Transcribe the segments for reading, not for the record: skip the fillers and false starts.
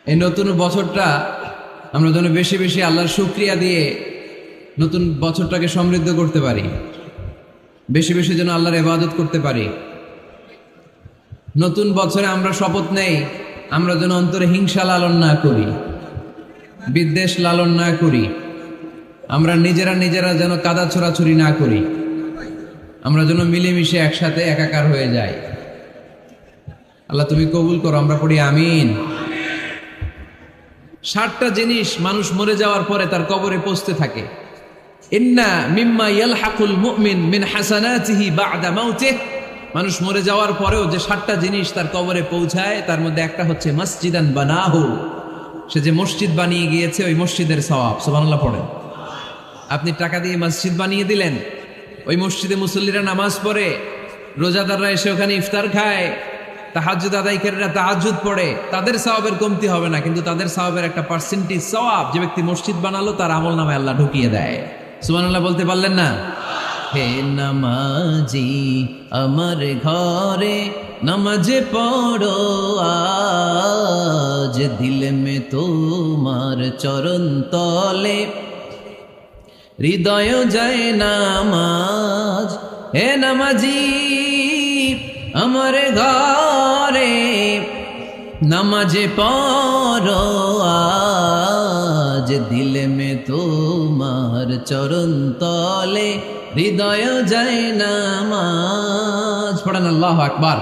এই নতুন বছরটা আমরা যেন বেশি বেশি আল্লাহর শুকরিয়া দিয়ে নতুন বছরটাকে সমৃদ্ধ করতে পারি, বেশি বেশি যেন আল্লাহর ইবাদত করতে পারি। নতুন বছরে আমরা শপথ নেই, আমরা যেন অন্তরে হিংসা লালন না করি, বিদ্বেষ লালন না করি, আমরা নিজেরা যেন কাদা ছোড়াছুরি না করি, আমরা যেন মিলেমিশে একসাথে একাকার হয়ে যাই। আল্লাহ তুমি কবুল করো, আমরা পড়ি আমিন। 60টা জিনিস মানুষ মরে যাওয়ার পরে তার কবরে পৌঁছতে থাকে। ইন্না মিম্মা ইয়ালহাকুল মুমিন মিন হাসানাতিহি বা'দা মাউতিহি। মানুষ মরে যাওয়ার পরেও যে 60টা জিনিস তার কবরে পৌঁছায়, তার মধ্যে একটা হচ্ছে মসজিদান বানাহু। সে যে মসজিদ বানিয়ে গিয়েছে, ওই মসজিদের সওয়াব। সুবহানাল্লাহ পড়েন। আপনি টাকা দিয়ে মসজিদ বানিয়ে দিলেন, ওই মসজিদে মুসল্লিরা নামাজ পড়ে, রোজাদাররা এসে ওখানে ইফতার খায়, তাহাজ্জুদ আদায়কারীরা তাহাজ্জুদ পড়ে, তাদের সওয়াবের কমতি হবে না, কিন্তু তাদের সওয়াবের একটা পার্সেন্টেজ সওয়াব যে ব্যক্তি মসজিদ বানালো তার আমল নামে আল্লাহ ঢুকিয়ে দেয়। সুবহানাল্লাহ বলতে পারলেন না? হে নামাজি আমার ঘরে নামাজ পড়ো আজ, দিলে মে তোমার চরণ তলে হৃদয় যায় নামাজ। হে নামাজি আমার ঘরে নামাজে পড়ো আজ, দিলে মে তোমার চরণ তলে হৃদয় যায় নামাজ। পড়েন আল্লাহু আকবার।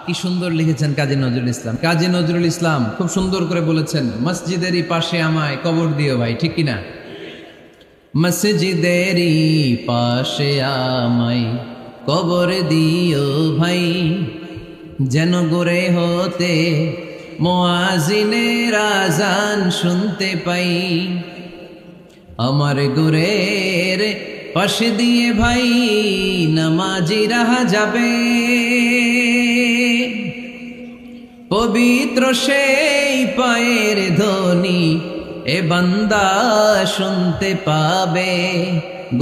কি সুন্দর লিখেছেন কাজী নজরুল ইসলাম। কাজী নজরুল ইসলাম খুব সুন্দর করে বলেছেন, মসজিদেরই পাশে আমায় কবর দিও ভাই, ঠিক কিনা? মসজিদেরই পাশে আমায় কবর দিও ভাই, যেন গোরে হতে মুয়াজ্জিনের আযান শুনতে পাই। আমার গোরের পাশে দিয়ে ভাই নামাজিরা যাবে, পবিত্র সেই পায়ের ধ্বনি এ বান্দা শুনতে পাবে।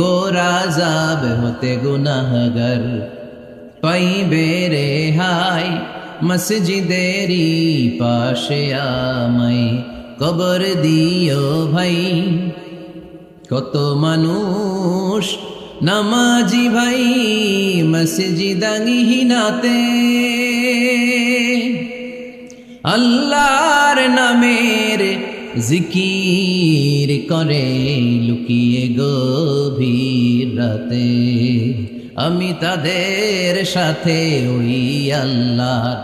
গোরা যাব হতে গুনাহগার পাইবে রেহাই, মসজিদেরই পাশে আমায় কবর দিও ভাই। কত মানুষ নামাজি ভাই মসজিদাঙ্গিহীনাতে, আল্লাহর নামের জিকির করে লুকিয়ে গভীর রাতে। আমি তাদের সাথে ওই আল্লাহর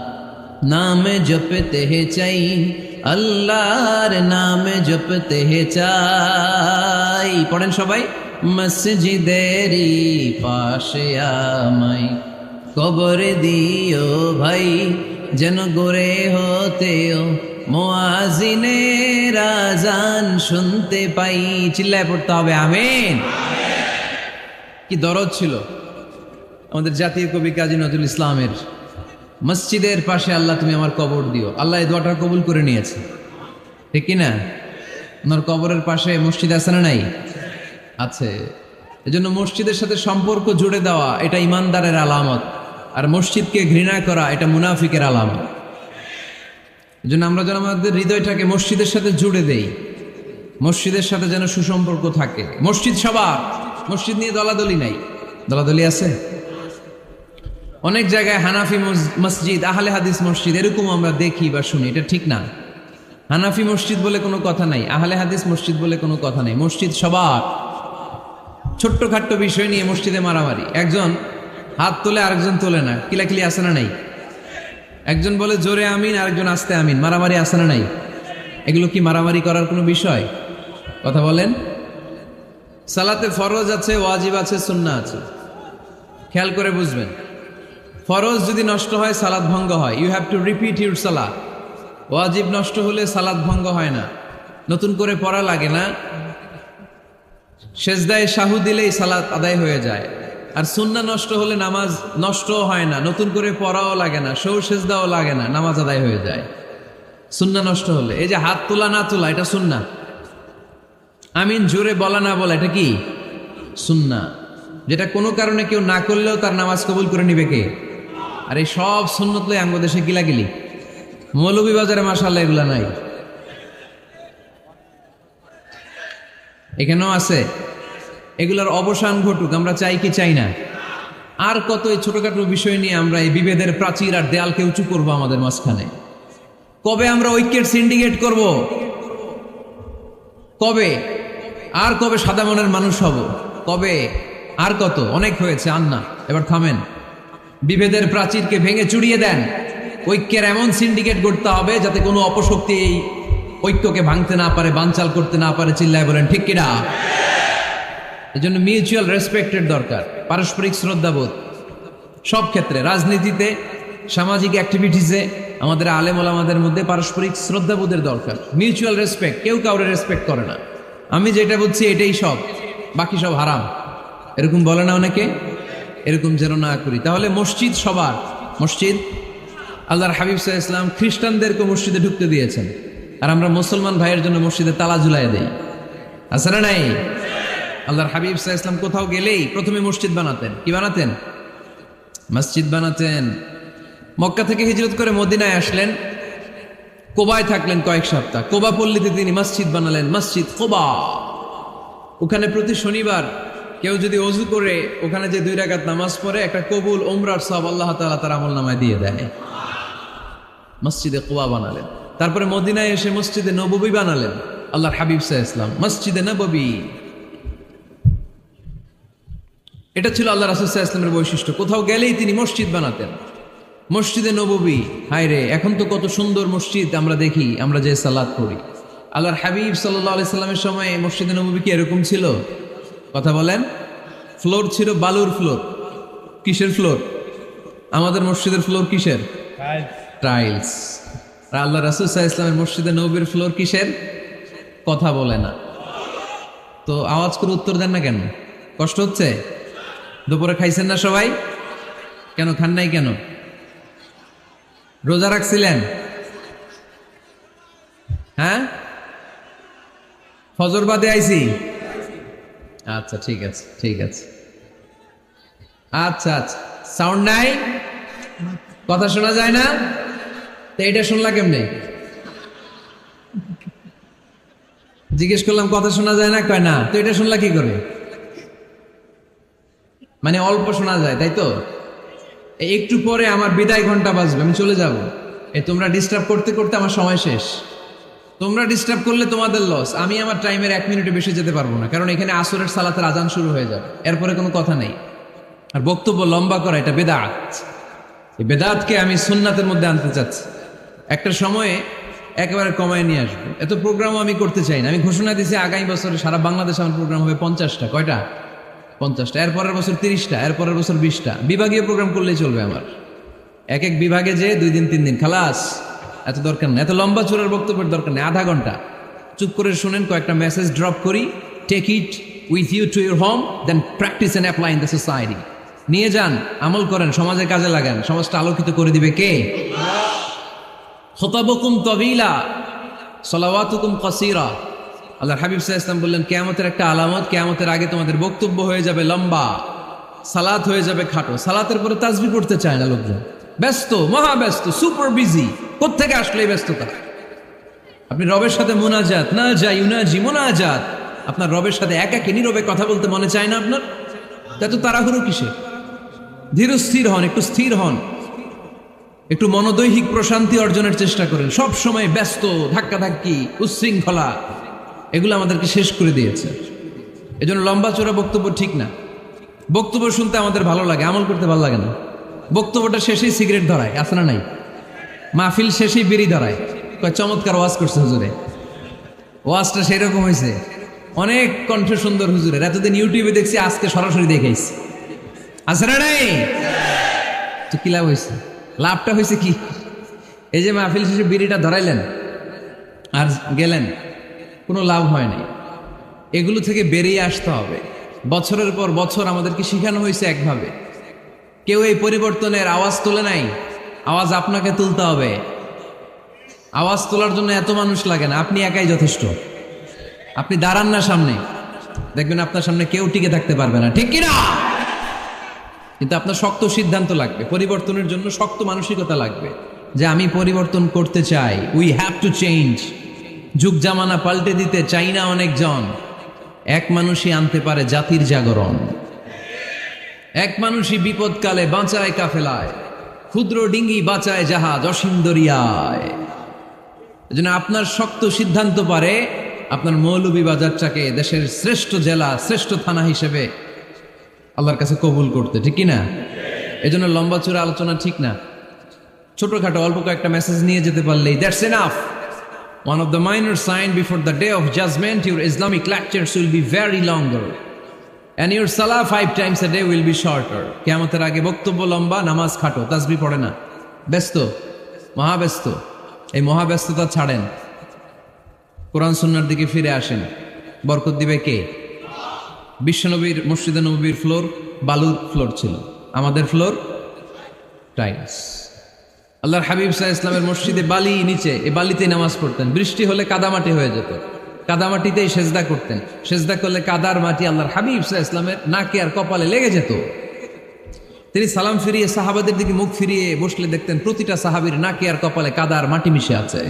নাম জপতে চাই, আল্লাহর নাম জপতে চাই। পড়েন সবাই, মসজিদেরই পাশে আমায় কবর দিও ভাই, যেন গোরে হতেও মুয়াজ্জিনের আযান শুনতে পাই। চিল্লায় পড়তে হবে আমিন। কি দরদ ছিল আমাদের জাতীয় কবি কাজী নজরুল ইসলামের। মসজিদের পাশে আল্লাহ তুমি আমার কবর দিও। আল্লাহ এই দোয়াটা কবুল করে নিয়েছে, ঠিক কিনা? ওনার কবরের পাশে মসজিদ আছে না নাই? আছে। এজন্য মসজিদের সাথে সম্পর্ক জুড়ে দেওয়া এটা ইমানদারের আলামত, আর মসজিদকে ঘৃণা করা এটা মুনাফিকের আলামত। এজন্য আমরা যেন আমাদের হৃদয়টাকে মসজিদের সাথে জুড়ে দেই, মসজিদের সাথে যেন সুসম্পর্ক থাকে। মসজিদ সবার, মসজিদ নিয়ে দলাদলি নাই। দলাদলি আছে অনেক জায়গায়, হানাফি মসজিদ, আহলে হাদিস মসজিদ, এরকম আমরা দেখি বা শুনি। এটা ঠিক না। হানাফি মসজিদ বলে কোনো কথা নাই, আহলে হাদিস মসজিদ বলে কোনো কথা নাই। মসজিদ সবার। ছোট্ট খাট্ট বিষয় নিয়ে মসজিদে মারামারি, একজন হাত তোলে আরেকজন তোলে না, কিলাকিলি আছে না নাই? একজন বলে জোরে আমিন, আরেকজন আস্তে আমিন, মারামারি আছে না নাই? এগুলো কি মারামারি করার কোনো বিষয়? কথা বলেন। সালাতে ফরজ আছে, ওয়াজিব আছে, সুন্নাহ আছে। খেয়াল করে বুঝবেন, ফরজ যদি নষ্ট হয় সালাত ভঙ্গ হয়, you have to repeat your সালাত। ওয়াজিব নষ্ট হলে সালাত ভঙ্গ হয় না, নতুন করে পড়া লাগে না, সেজদায় সাহু দিলেই সালাত আদায় হয়ে যায়। আর সুন্নাহ নষ্ট হলে নামাজ নষ্টও হয় না, নতুন করে পড়াও লাগে না, সৌ সেজদাও লাগে না, নামাজ আদায় হয়ে যায় সুন্নাহ নষ্ট হলে। এই যে হাত তোলা না তোলা এটা সুন্নাহ, আমিন জোরে বলা না বলা এটা কি সুন্নাহ, যেটা কোনো কারণে কেউ না করলেও তার নামাজ কবুল করে নিবে কে? আর এই সব সুন্নত লই আঙ্গ দেশে গিলাগিলি। মৌলভীবাজারে মাশাআল্লাহ এগুলা নাই, এখানেও আছে। এগুলোর অবসান ঘটুক, আমরা চাই কি চাই না? আর কত এই ছোটখাটো বিষয় নিয়ে আমরা এই বিভেদের প্রাচীর আর দেয়ালকে উঁচু করবো আমাদের মাঝখানে? কবে আমরা ঐক্যের সিন্ডিকেট করব? কবে? আর কবে সাদা মনের মানুষ হব? কবে? আর কত? অনেক হয়েছে, আন্না, এবার থামেন। বিভেদের প্রাচীরকে ভেঙে চুড়িয়ে দেন। ঐক্যের এমন সিন্ডিকেট করতে হবে যাতে কোনো অপশক্তি এই ঐক্যকে ভাঙতে না পারে, বানচাল করতে না পারে। চিল্লায় বলেন ঠিক কিনা? এজন্য মিউচুয়াল রেসপেক্টের দরকার, পারস্পরিক শ্রদ্ধাবোধ সব ক্ষেত্রে, রাজনীতিতে, সামাজিক অ্যাক্টিভিটিসে আমাদের আলেম ওলামাদের মধ্যে পারস্পরিক শ্রদ্ধাবোধের দরকার। মিউচুয়াল রেসপেক্ট, কেউ কাউরে রেসপেক্ট করে না। আমি যেটা বলছি এটাই সব, বাকি সব হারাম, এরকম বলে না অনেকে? এরকম যেন না করি। তাহলে মসজিদ সবার, মসজিদ আল্লাহর হাবিব সাল্লাল্লাহু আলাইহি ওয়াসাল্লাম খ্রিস্টানদেরকে মসজিদে ঢুকতে দিয়েছেন, আর আমরা মুসলমান ভাইয়ের জন্য মসজিদে তালা ঝুলাই দেই, আছে না নাই? আল্লাহর হাবিব সাল্লাল্লাহু আলাইহি ওয়াসাল্লাম কোথাও গেলেই প্রথমে মসজিদ বানাতেন। কি বানাতেন? মসজিদ বানাতেন। মক্কা থেকে হিজরত করে মদিনায় আসলেন, কোবায় থাকলেন কয়েক সপ্তাহ। কোবা পল্লীতে তিনি মসজিদ বানালেন, মসজিদ কোবা। ওখানে প্রতি শনিবার কেউ যদি ওযু করে ওখানে যে 2 রাকাত নামাজ পড়ে, একটা কবুল উমরার সওয়াব আল্লাহ তাআলা তার আমলনামায় দিয়ে দেয়। মসজিদে কোবা বানালেন। তারপরে মদিনায় এসে মসজিদে নববী বানালেন আল্লাহর হাবিব সাল্লাল্লাহু আলাইহি ওয়াসাল্লাম, মসজিদে নববী। এটা ছিল আল্লাহ রাসূল সাল্লাল্লাহু আলাইহি ওয়াসাল্লামের বৈশিষ্ট্য। কোথাও গেলেই তিনি মসজিদ বানাতেন, মসজিদে নববী। হায় রে, এখন তো কত সুন্দর মসজিদ আমরা দেখি, আমরা যে সালাত পড়ি। আল্লাহর হাবিব সাল্লাল্লাহু আলাইহি সাল্লামের সময় মসজিদে নববী কি এরকম ছিল? কথা বলেন। ফ্লোর ছিল বালুর ফ্লোর। কিসের ফ্লোর? আমাদের মসজিদের ফ্লোর কিসের? টাইলস। আর আল্লাহ রাসূল সাল্লাল্লাহু আলাইহি ওয়াসাল্লামের মসজিদে নববীর ফ্লোর কিসের? কথা বলে না তো, আওয়াজ করে উত্তর দেন না কেন? কষ্ট হচ্ছে? দুপুরে খাইছেন না সবাই? কেন খান নাই কেন? রোজা রাখছিলেন? হ্যাঁ, ফজর বাদে আইছি। আচ্ছা ঠিক আছে, ঠিক আছে। আচ্ছা আচ্ছা, সাউন্ড নাই, কথা শোনা যায় না? তো এটা শুনলা কেমনে? জিজ্ঞেস করলাম কথা শোনা যায় না, কয় না। তো এটা শুনলা কি করে? মানে অল্প শোনা যায়, তাই তো? একটু পরে আমার বিদায় ঘন্টা বাজবে, আমি চলে যাব। তোমরা ডিস্টার্ব করতে করতে আমার সময় শেষ। তোমরা ডিস্টার্ব করলে তোমাদের লস। আমি আমার টাইমের 1 মিনিটে বেশি যেতে পারবো না, কারণ এখানে আসরের সালাতের আজান শুরু হয়ে যাবে, এরপরে কোনো কথা নেই। আর বক্তব্য লম্বা করা এটা বেদাত। এই বেদাতকে আমি সুন্নাতের মধ্যে আনতে চাচ্ছি। একটা সময়ে একেবারে কমায় নিয়ে আসবো। এত প্রোগ্রামও আমি করতে চাই না। আমি ঘোষণা দিয়েছি আগামী বছরে সারা বাংলাদেশে আমার প্রোগ্রাম হবে 50টা। কয়টা? 50টা। এরপরের বছর 30টা, এরপরের বছর 20টা। বিভাগীয় প্রোগ্রাম করলেই চলবে আমার। এক এক বিভাগে যে 2 দিন 3 দিন খালাস। এত দরকার নেই, এত লম্বা চূড়ার বক্তব্যের দরকার নেই। আধা ঘন্টা চুপ করে শুনেন, কয়েকটা মেসেজ ড্রপ করি, take it with you to your home, then practice and apply in the society. নিয়ে যান, আমল করেন, সমাজের কাজে লাগান। সমাজটা আলোকিত করে দিবে কে? খুতাবুকুম তাওয়িলা সালাওয়াতুকুম কাসীরা। আল্লাহর হাবিব সাল্লাল্লাহু আলাইহি ওয়াসাল্লাম বললেন, কিয়ামতের একটা আলামত, কিয়ামতের আগে তোমাদের বক্তব্য হয়ে যাবে লম্বা, সালাত হয়ে যাবে খাটো। সালাতের পরে তাসবিহ পড়তে চায় না লোকজন, ব্যস্ত, মহা ব্যস্ত, সুপার বিজি। কোত্থেকে আসলে এই ব্যস্ততা? আপনি রবের সাথে মুনাজাত, না যাই ইউনাজি মুনাজাত, আপনার রবের সাথে একাকী নীরবে কথা বলতে মনে চায় না আপনার? এত তাড়াহুড়ো কিসে? ধীর স্থির হন, একটু স্থির হন, একটু মনোদৈহিক প্রশান্তি অর্জনের চেষ্টা করেন। সব সময় ব্যস্ত, ধাক্কাধাক্কি, উচ্ছৃঙ্খলা, এগুলো আমাদেরকে শেষ করে দিয়েছে। এজন্য লম্বা চোরা বক্তব্য ঠিক না। বক্তব্য শুনতে আমাদের ভালো লাগে, আমল করতে ভালো লাগে না। বক্তব্যটা শেষেই সিগারেট ধরায়, আছে না নাই? মাহফিল শেষেই বিড়ি ধরায়, কয় চমৎকার ওয়াজ করছে হুজুরে। ওয়াজটা সেরকম হয়েছে, অনেক কণ্ঠ সুন্দর হুজুরের। এতদিন ইউটিউবে দেখছি, আজকে সরাসরি দেখাইছি, আছে না নাই? তো কি লাভ হয়েছে? লাভটা হয়েছে কি? এই যে মাহফিল শেষে বিড়িটা ধরাইলেন আর গেলেন, কোনো লাভ হয় নাই। এগুলো থেকে বেরিয়ে আসতে হবে। বছরের পর বছর আমাদেরকে শিখানো হয়েছে একভাবে, কেউ এই পরিবর্তনের আওয়াজ তোলে নাই। আওয়াজ আপনাকে তুলতে হবে। আওয়াজ তোলার জন্য এত মানুষ লাগে না, আপনি একাই যথেষ্ট। আপনি দাঁড়ান না সামনে, দেখবেন আপনার সামনে কেউ টিকে থাকতে পারবে না, ঠিক কিনা? কিন্তু আপনার শক্ত সিদ্ধান্ত লাগবে, পরিবর্তনের জন্য শক্ত মানসিকতা লাগবে। যে আমি পরিবর্তন করতে চাই, উই হ্যাভ টু চেঞ্জ। যুগ জামানা পাল্টে দিতে চাই না অনেকজন, এক মানুষই আনতে পারে জাতির জাগরণ। এক মানুষই বিপদকালে বাঁচায় কাফেলায়, ক্ষুদ্র ডিঙ্গি বাঁচায় জাহাজ অসীম দরিয়ায়। এজন্য আপনার শক্ত সিদ্ধান্ত পারে আপনার মৌলভীবাজারটাকে দেশের শ্রেষ্ঠ জেলা, শ্রেষ্ঠ থানা হিসেবে আল্লাহর কাছে কবুল করতে, ঠিক কিনা? এজন্য লম্বা চূড়া আলোচনা ঠিক না, ছোটখাটো অল্প কয়েকটা মেসেজ নিয়ে যেতে পারলেই that's enough. One of the minor sign before the day of judgment, your Islamic lectures will be very longer and your salah 5 times a day will be shorter. কিয়ামতের আগে বক্তব্য লম্বা, নামাজ খাটো, তাসবিহ পড়ে না, ব্যস্ত, মহাব্যস্ত। এই মহাব্যস্ততা ছাড়েন, কোরআন সুন্নাহর দিকে ফিরে আসেন। বরকত দিবে কে? বিশ্বনবীর মসজিদে নববীর ফ্লোর বালুর ফ্লোর ছিল, আমাদের ফ্লোর টাইলস। আল্লাহর হাবিব সাল্লাল্লাহু আলাইহি ওয়াসাল্লামের মসজিদে বালি নিচে, এই বালিতেই নামাজ পড়তেন। বৃষ্টি হলে কাদামাটি হয়ে যেত, কাদামাটিতেই সেজদা করতেন। সেজদা করলে কাদার মাটি আল্লাহর হাবিব সাল্লাল্লাহু আলাইহি ওয়াসাল্লামের নাকে আর কপালে লেগে যেত। তিনি সালাম ফিরিয়ে সাহাবাদের দিকে মুখ ফিরিয়ে বসলে দেখতেন প্রতিটা সাহাবীর নাকে আর কপালে কাদার মাটি মিশে আছে।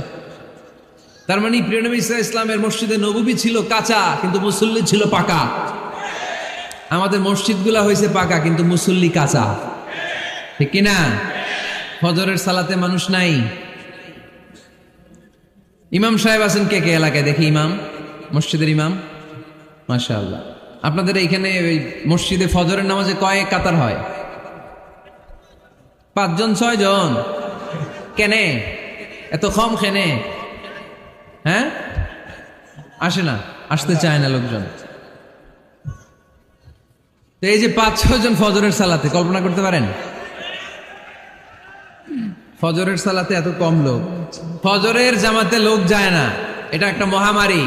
তার মানে প্রিয় নবী সাল্লাল্লাহু আলাইহি ওয়াসাল্লামের মসজিদে নববী ছিল কাঁচা, কিন্তু মুসল্লি ছিল পাকা। আমাদের মসজিদগুলা হয়েছে পাকা, কিন্তু মুসল্লি কাঁচা, ঠিক কিনা? ফজরের সালাতে মানুষ নাই। ইমাম সাহেব আছেন কে কে এলাকায়? দেখি ইমাম, মসজিদের ইমাম, মাশাআল্লাহ। আপনাদের এইখানে ওই মসজিদে ফজরের নামাজে কয়েক কাতার হয়? 5 জন 6 জন? কেনে এত কম? কেনে? হ্যাঁ, আসে না, আসতে চায় না লোকজন। তো এই যে 5-6 জন ফজরের সালাতে, কল্পনা করতে পারেন ফজরের সালাতে এত কম লোক? ফজরের জামাতে লোক যায় না, এটা একটা মহামারী।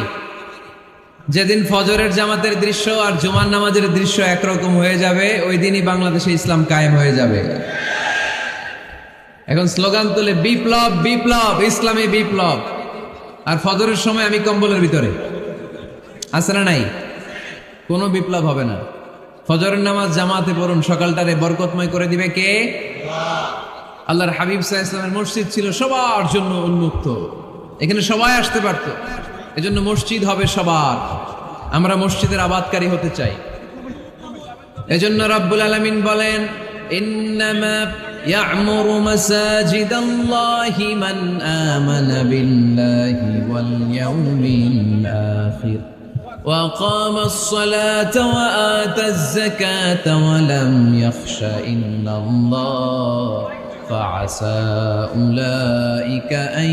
যেদিন ফজরের জামাতের দৃশ্য আর জুমার নামাজের দৃশ্য একরকম হয়ে যাবে, ওই দিনই বাংলাদেশে ইসলাম কায়েম হয়ে যাবে। এখন স্লোগান তুলে বিপ্লব বিপ্লব, ইসলামী বিপ্লব। আর ফজরের সময় আমি কম্বলের ভিতরে, আছে না নাই? কোনো বিপ্লব হবে না। ফজরের নামাজ জামাতে পড়ুন, সকালটারে বরকতময় করে দিবে কে? আল্লাহর হাবিব সাল্লাল্লাহু আলাইহি ওয়াসাল্লামের মসজিদ ছিল সবার জন্য উন্মুক্ত, এখানে সবাই আসতে পারত। এজন্য মসজিদ হবে সবার। আমরা মসজিদের আবাদকারী হতে চাই। এজন্য রাব্বুল আলামিন বলেন, ইন্নামা ইয়া'মুরু মাসাজিদাল্লাহি মান আমানা বিল্লাহি ওয়াল ইয়াউমিল আখির ওয়া আকামাস সালাতা ওয়া আতাজ যাকাতা ওয়া লাম ইয়াখশা ইল্লাল্লাহ فعسى أولئك أن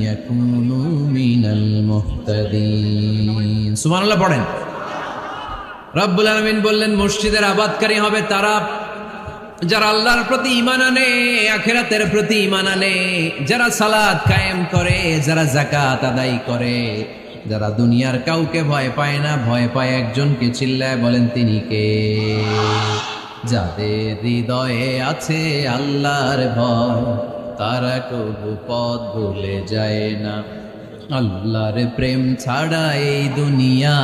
يكونوا من المهتدين। সুবহান আল্লাহ পড়েন। রব্বুল আলামিন বললেন মসজিদের আবাদকারী হবে তারা যারা আল্লাহর প্রতি ঈমান আনে, আখিরাতের প্রতি ঈমান আনে, যারা সালাত কায়েম করে, যারা যাকাত আদায় করে, যারা দুনিয়ার কাউকে ভয় পায় না, ভয় পায় একজনকে। চিল্লায় বলেন তিনি কে? যাদের হৃদয়ে আছে আল্লাহর ভয়, তারা কবু পথ ভুলে যায় না। আল্লাহর প্রেম ছাড়া এই দুনিয়া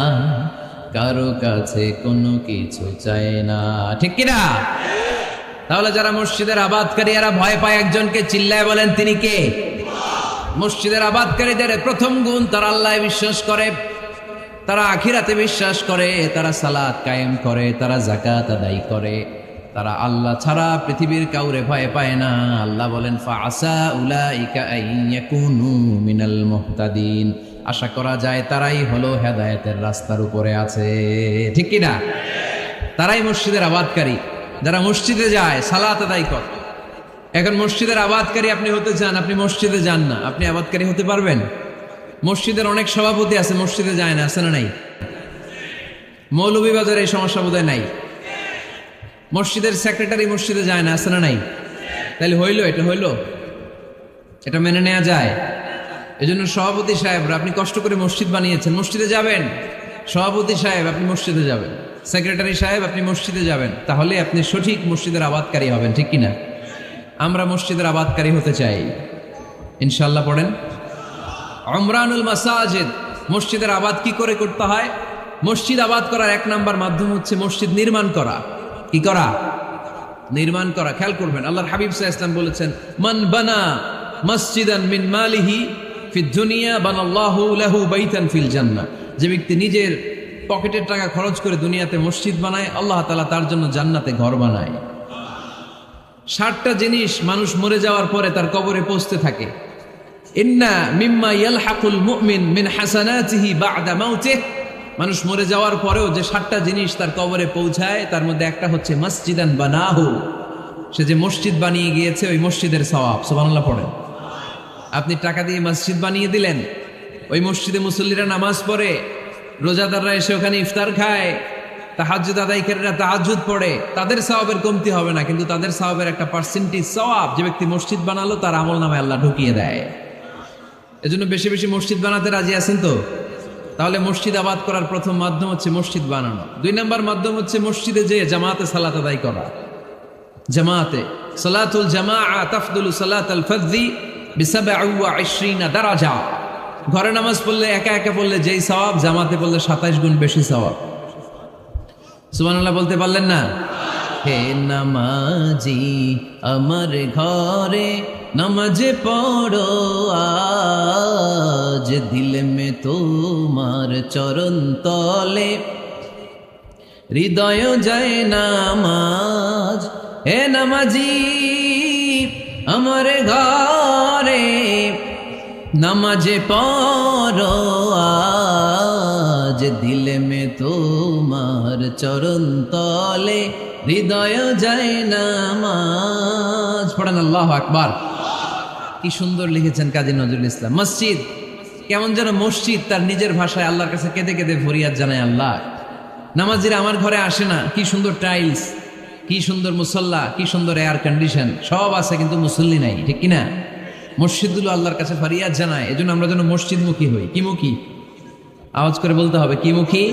কারো কাছে কোনো কিছু চায় না, ঠিক কিনা? তাহলে যারা মসজিদের আবাদকারী, এরা ভয় পায় একজনকে। চিল্লায় বলেন তিনি কে? মসজিদের আবাদকারীদের প্রথম গুণ, তারা আল্লাহ বিশ্বাস করে, তারা আখিরাতে বিশ্বাস করে, তারা সালাত কায়েম করে, তারা যাকাত আদায় করে, তারা আল্লাহ ছাড়া পৃথিবীর কাউরে ভয় পায় না। আল্লাহ বলেন ফাআসা উলাইকা আইয়াকুনু মিনাল মুহতাদিন। আশা করা যায় তারাই হলো হেদায়েতের রাস্তার উপরে আছে, ঠিক কি না? তারাই মসজিদের আবাদকারী, যারা মসজিদে যায়, সালাত আদায় করে। এখন মসজিদের আবাদকারী আপনি হতে চান, আপনি মসজিদে যান না, আপনি আবাদকারী হতে পারবেন? মসজিদের অনেক সভাপতি আছে, মসজিদে যায় না, আছে না নাই? মৌলভীবাজারে এই সমস্যা বোধহয় নাই। মসজিদের সেক্রেটারি মসজিদে যায় না, আছে না নাই? তাহলে হইলো, এটা হইলো, এটা মেনে নেওয়া যায়? এজন্য সভাপতি সাহেবরা, আপনি কষ্ট করে মসজিদ বানিয়েছেন, মসজিদে যাবেন। সভাপতি সাহেব আপনি মসজিদে যাবেন, সেক্রেটারি সাহেব আপনি মসজিদে যাবেন, তাহলে আপনি সঠিক মসজিদের আবাদকারী হবেন, ঠিক কিনা? আমরা মসজিদের আবাদকারী হতে চাই ইনশাআল্লাহ। পড়েন উমরানুল মাসাজিদ। মসজিদের আবাদ কি করে করতে হয়? মসজিদ আবাদ করার 1 নাম্বার মাধ্যম হচ্ছে মসজিদ নির্মাণ করা। কি করা? নির্মাণ করা। খেয়াল করবেন, আল্লাহর হাবিব সাল্লাল্লাহু আলাইহি ওয়াসাল্লাম বলেছেন, মান বানা মসজিদান মিন মালিহি ফিদ দুনিয়া বানাল্লাহু লাহু বাইতান ফিল জান্নাহ। যে ব্যক্তি নিজের পকেটের টাকা খরচ করে দুনিয়াতে মসজিদ বানায়, আল্লাহ তাআলা তার জন্য জান্নাতে ঘর বানায়। 60টা জিনিস মানুষ মরে যাওয়ার পরে তার কবরে পৌঁছতে থাকে। ইন্না মিম্মা ইয়ালহাকুল মুমিন মিন হাসানাতিহি বা'দা মাউতিহি, মানুষ মরে যাওয়ার পরেও যে 60টা জিনিস তার কবরে পৌঁছায় তার মধ্যে একটা হচ্ছে মসজিদান বানাহু, সে যে মসজিদ বানিয়ে গিয়েছে ওই মসজিদের সওয়াব। সুবহানাল্লাহ পড়েন। আপনি টাকা দিয়ে মসজিদ বানিয়ে দিলেন, ওই মসজিদে মুসল্লিরা নামাজ পড়ে, রোজাদাররা এসে ওখানে ইফতার খায়, তাহাজ্জুদ আদায়কারীরা তাহাজ্জুদ পড়ে, তাদের সওয়াবের কমতি হবে না, কিন্তু তাদের সওয়াবের একটা পার্সেন্টেজ সওয়াব যে ব্যক্তি মসজিদ বানালো তার আমলনামায় আল্লাহ ঢুকিয়ে দেয়। এজন্য বেশি বেশি মসজিদ বানাতে রাজি আছেন তো? তাহলে মসজিদ আবাদ করার প্রথম মাধ্যম হচ্ছে মসজিদ বানানো। 2 নম্বর মাধ্যম হচ্ছে মসজিদে যে জামাতে সালাত আদায় করা। জামাতে সালাতুল জামাআ তাফদুলু সালাতাল ফাযযি বি27 দারাজা। ঘরে নামাজ পড়লে একা একা পড়লে যেই সওয়াব, জামাতে পড়লে 27 গুণ বেশি সওয়াব। সুবহানাল্লাহ বলতে পারলেন না? হে নামাজি আমার ঘরে নামাজ পড়ো আজ, দিল মে তোমার চরণ তলে হৃদয় যায় নামাজ। হে নামাজি আমার ঘরে নামাজ পড়ো আজ, দিল মে তোমার চরণ তলে হৃদয় যায় নামাজ। পড়েন আল্লাহু আকবার। কি সুন্দর লিখেছেন কাজী নজরুল ইসলাম। মসজিদ কেমন যেন মসজিদ তার নিজের ভাষায় আল্লাহর কাছে কেঁদে কেঁদে ফরিয়াদ জানায়, আল্লাহ নামাজিরা আমার ঘরে আসে না, কি সুন্দর টাইলস, কি সুন্দর মুসল্লা, কি সুন্দর এয়ার কন্ডিশন, সব আছে কিন্তু মুসল্লি নাই, ঠিক কিনা? মসজিদগুলো আল্লাহর কাছে ফরিয়াদ জানায়। এজন্য আমরা যেন মসজিদমুখী হই। কি মুখী? আওয়াজ করে বলতে হবে, কি মুখী?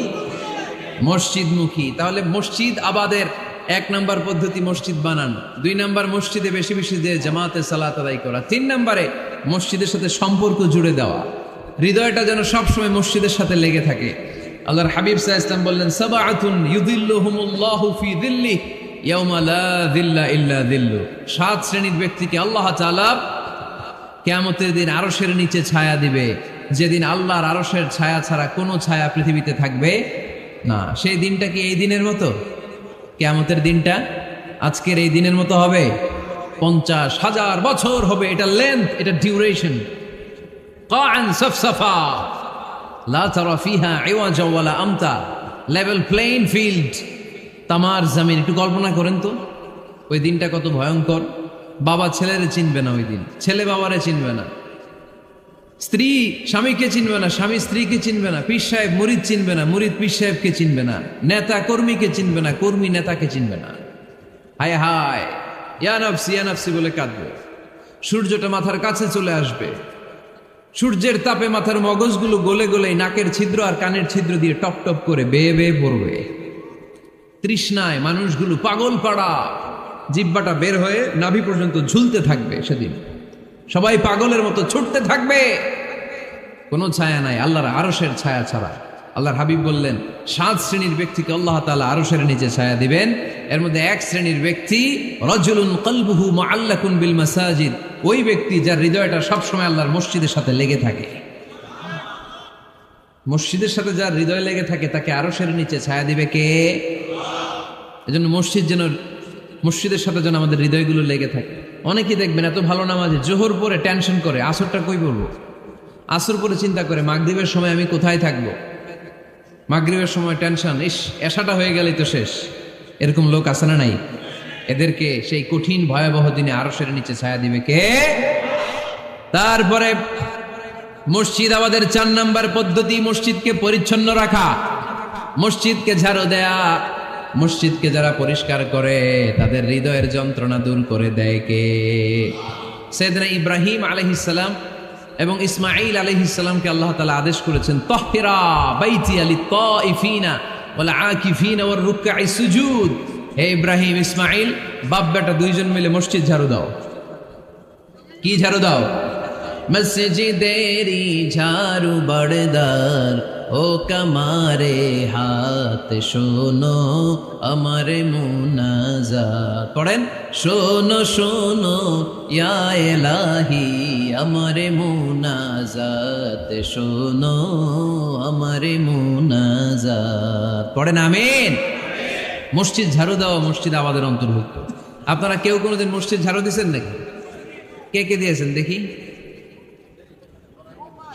মসজিদমুখী। তাহলে মসজিদ আবাদের 1 নম্বর পদ্ধতি মসজিদ বানানো। 2 নম্বর মসজিদে বেশি বেশি যে জামাতে সালাত আদায় করা। 3 নম্বরে মসজিদের সাথে সম্পর্ক জুড়ে দেওয়া, হৃদয়টা যেন সবসময় মসজিদের সাথে লেগে থাকে। আল্লাহর হাবিব সাল্লাল্লাহু আলাইহি ওয়াসাল্লাম বললেন, সাবআতুন ইউযিল্লুহুমুল্লাহু ফি যিল্লিহি ইয়াওমা লা যিল্লা ইল্লা যিল্লু। 7 শ্রেণীর ব্যক্তিকে আল্লাহ তাআলা কিয়ামতের দিন আরশের নিচে ছায়া দিবে, যেদিন আল্লাহর আরশের ছায়া ছাড়া কোনো ছায়া পৃথিবীতে থাকবে না। সেই দিনটা কি এই দিনের মতো? কিয়ামতের দিনটা আজকের এই দিনের মতো হবে? 50,000 বছর হবে। এটা লেন্থ, এটা ডিউরেশন। কাআন সাফসাফা লা তারা ফিহা ইওয়াজা ওয়ালা আমতা, লেভেল প্লেইং ফিল্ড, তামার জমিন। একটু কল্পনা করেন তো ওই দিনটা কত ভয়ঙ্কর। বাবা ছেলেরে চিনবে না ওই দিন, ছেলে বাবারে চিনবে না, স্ত্রী স্বামীকে চিনবে না, স্বামী স্ত্রীকে চিনবে না, পীর সাহেব মুরিদ চিনবে না, মুরিদ পীর সাহেবকে চিনবে না, নেতা কর্মীকে চিনবে না, কর্মী নেতাকে চিনবে না। হায় হায়, ইয়া নাফসি বলে কাঁদবে। সূর্যটা মাথার কাছে চলে আসবে, সূর্যের তাপে মাথার মগজগুলো গলে গলে নাকের ছিদ্র আর কানের ছিদ্র দিয়ে টপ টপ করে বেয়ে বেয়ে পড়বে। তৃষ্ণায় মানুষগুলো পাগল পাড়া, জিহ্বাটা বের হয়ে নাভি পর্যন্ত ঝুলতে থাকবে। সেদিন সবাই পাগলের মতো ছুটতে থাকবে, কোনো ছায়া নাই আল্লাহর আরশের ছায়া ছাড়া। আল্লাহর হাবিব বললেন 7 শ্রেণীর ব্যক্তিকে আল্লাহ তাআলা আরশের নিচে ছায়া দিবেন। এর মধ্যে 1 শ্রেণীর ব্যক্তি রাজুলুন কলবুহু মুআল্লাকুন বিল মাসাজিদ, ওই ব্যক্তি যার হৃদয়টা সবসময় আল্লাহর মসজিদের সাথে লেগে থাকে। মসজিদের সাথে যার হৃদয় লেগে থাকে তাকে আরশের নিচে ছায়া দিবে কে? এজন্য মসজিদের সাথে যেন আমাদের হৃদয়গুলো লেগে থাকে। অনেকেই দেখবেন এত ভালো নামাজে, জোহর পরে টেনশন করে আসরটা কই পড়বো, আসর পরে চিন্তা করে মাগরিবের সময় আমি কোথায় থাকবো, মাগরিবের সময় টেনশন, ইস এশাটা হয়ে গেলেই তো শেষ। এরকম লোক আছে না নাই? এদেরকে সেই কঠিন ভয়াবহ দিনে আরশের নিচে ছায়া দিবে কে? তারপরে মসজিদ আমাদের 4 নম্বর পদ্ধতি, মসজিদকে পরিচ্ছন্ন রাখা, মসজিদকে ঝাড়ু দেয়া। মসজিদকে যারা পরিষ্কার করে তাদের হৃদয়ের যন্ত্রণা দূর করে দেয় কে? সাইয়েদনা ইব্রাহিম আলাইহিস সালাম এবং ইসমাঈল আলাইহিস সালামকে আল্লাহ তাআলা আদেশ করেছেন, তাহহিরা বাইতিয়া লিত-তাইফিনা ওয়াল আকিফিনা ওয়ার রুকআই সুজুদ। হে ইব্রাহিম ইসমাঈল, বাপ বেটা দুইজন মিলে মসজিদ ঝাড়ু দাও। কি ঝাড়ু দাও? মসজিদেরি ঝাড়ু বড়দার ও কামারে হাত শোনো আমার মুনাজাত। পড়েন, শোনো শোনো ইয়া এলাহি আমার মুনাজাত, শোনো আমার মুনাজাত। পড়েন আমিন। মসজিদ ঝাড়ু দেওয়া মসজিদ আমাদের অন্তর্ভুক্ত। আপনারা কেউ কোনোদিন মসজিদ ঝাড়ু দিয়েছেন নাকি? কে কে দিয়েছেন দেখি?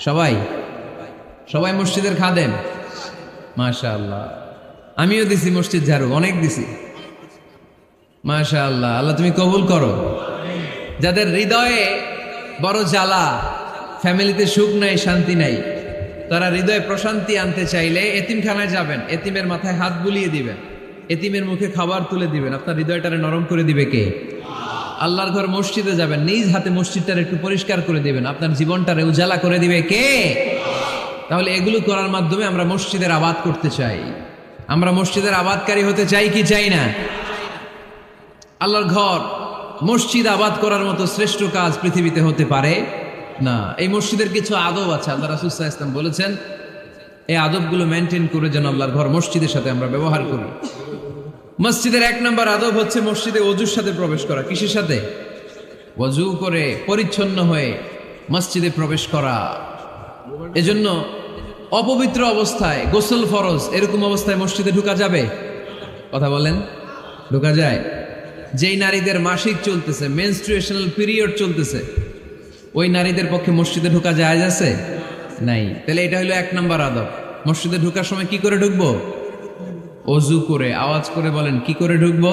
সবাই সবাই মসজিদের খাদেম, মাশাআল্লাহ। আমিও দিছি মসজিদ ঝাড়ু, অনেক দিছি, মাশাআল্লাহ। আল্লাহ তুমি কবুল করো। যাদের হৃদয়ে বড় জ্বালা, ফ্যামিলিতে সুখ নাই, শান্তি নাই, তারা হৃদয়ে প্রশান্তি আনতে চাইলে এতিমখানায় যাবেন, এতিমের মাথায় হাত বুলিয়ে দিবেন, এতিমের মুখে খাবার তুলে দিবেন। আপনার হৃদয়টারে নরম করে দিবে কে? আল্লাহর ঘর মসজিদে যাবেন, নিজ হাতে মসজিদটারে একটু পরিষ্কার করে দিবেন, আপনার জীবনটারে উজালা করে দিবে কে? তাহলে এগুলো করার মাধ্যমে আমরা মসজিদের আবাদ করতে চাই। আমরা মসজিদের আবাদকারী হতে চাই কি চাই না? আল্লাহর ঘর মসজিদ আবাদ করার মতো শ্রেষ্ঠ কাজ পৃথিবীতে হতে পারে না। এই মসজিদের কিছু আদব আছে, আল্লাহ রাসূল সাল্লাল্লাহু আলাইহি ওয়াসাল্লাম বলেছেন এই আদবগুলো মেনটেন করে যেন আল্লাহর ঘর মসজিদের সাথে আমরা ব্যবহার করি। মসজিদের 1 নম্বর আদব হচ্ছে মসজিদে ওযুর সাথে প্রবেশ করা। কিসের সাথে? ওযু করে পরিচ্ছন্ন হয়ে মসজিদে প্রবেশ করা। এজন্য অপবিত্র অবস্থায় গোসল ফরজ, এরকম অবস্থায় মসজিদে ঢোকা যাবে? কথা বলেন, ঢোকা যায়? যেই নারীদের মাসিক চলতেছে, মেনস্ট্রুয়েশনাল পিরিয়ড চলতেছে, ওই নারীদের পক্ষে মসজিদে ঢোকা জায়েজ আছে? নাই। তাহলে এটা হলো 1 নম্বর আদব। মসজিদে ঢোকার সময় কি করে ঢুকবো? ওযু করে। আওয়াজ করে বলেন, কি করে ঢুকবো?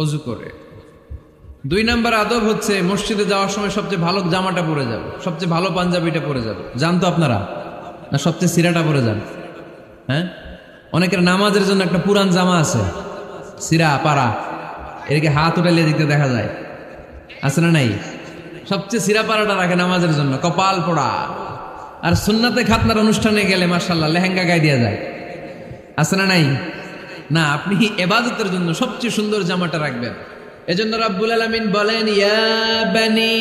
ওযু করে। 2 নম্বর আদব হচ্ছে মসজিদে যাওয়ার সময় সবচেয়ে ভালো জামাটা পরে যাবে, সবচেয়ে ভালো পাঞ্জাবিটা পরে যাবে। জানতো আপনারা? না সবচেয়ে সিরাটা পরে যান? হ্যাঁ, অনেকের নামাজের জন্য একটা পুরান জামা আছে, সিরা পাড়া, এদিকে হাত উঠাইলে দিতে দেখা যায়, আছে না নাই? সবচেয়ে সিরা পাড়াটা রাখে নামাজের জন্য, কপাল পোড়া। আর সুন্নাতে খাতনার অনুষ্ঠানে গেলে মাশাআল্লাহ লেহেঙ্গা গায়ে দেওয়া যায়, আছে না নাই? না, আপনি ইবাদতের জন্য সবচেয়ে সুন্দর জামাটা রাখবেন। এজন্য রাব্বুল আলামিন বলেন, ইয়া বানি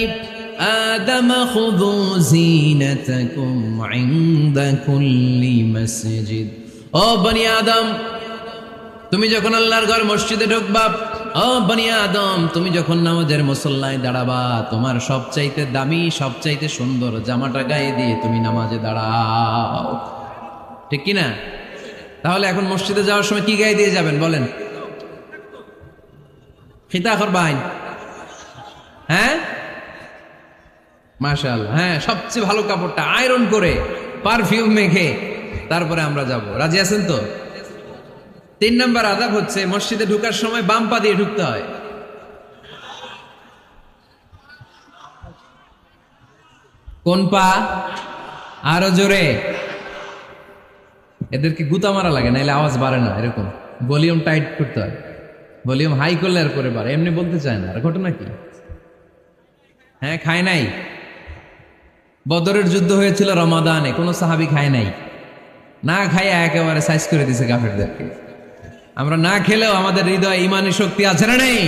আদম খুযু যিনাতাকুম ইনদা কুল্লি মসজিদ। ও বনি আদম, তুমি যখন আল্লাহর ঘর মসজিদে ঢুকবা, ও বনি আদম, তুমি যখন নামাজের মুসল্লায় দাঁড়াবা, তোমার সবচাইতে দামি, সবচাইতে সুন্দর জামাটা গায়ে দিয়ে তুমি নামাজে দাঁড়াও। ঠিক কি না? তাহলে এখন মসজিদে যাওয়ার সময় কি গায়ে দিয়ে যাবেন বলেন? খিতা করবাইন? হ্যাঁ, মাশাআল্লাহ। হ্যাঁ, সবচেয়ে ভালো কাপড়টা আয়রন করে পারফিউম মেখে তারপরে আমরা যাব। রাজি আছেন তো? 3 নম্বর আদব হচ্ছে মসজিদে ঢোকার সময় বাম পা দিয়ে ঢুকতে হয়। কোন পা? আরো জোরে। এদেরকে গুতা মারা লাগে, নাইলে আওয়াজ বাড়ে না। এরকম ভলিউম টাইট করতে হয়, ভলিউম হাই করলে আর করে বাড়ে। এমনি বলতে চায় না। আর ঘটনা কি? হ্যাঁ, খায় নাই। বদরের যুদ্ধ হয়েছিল রমাদানে, কোনো সাহাবী খায় নাই, না খাইয়া একেবারে সাইজ করে দিছে কাফেরদেরকে। আমরা না খেলেও আমাদের হৃদয়ে ইমানি শক্তি আছে না নেই?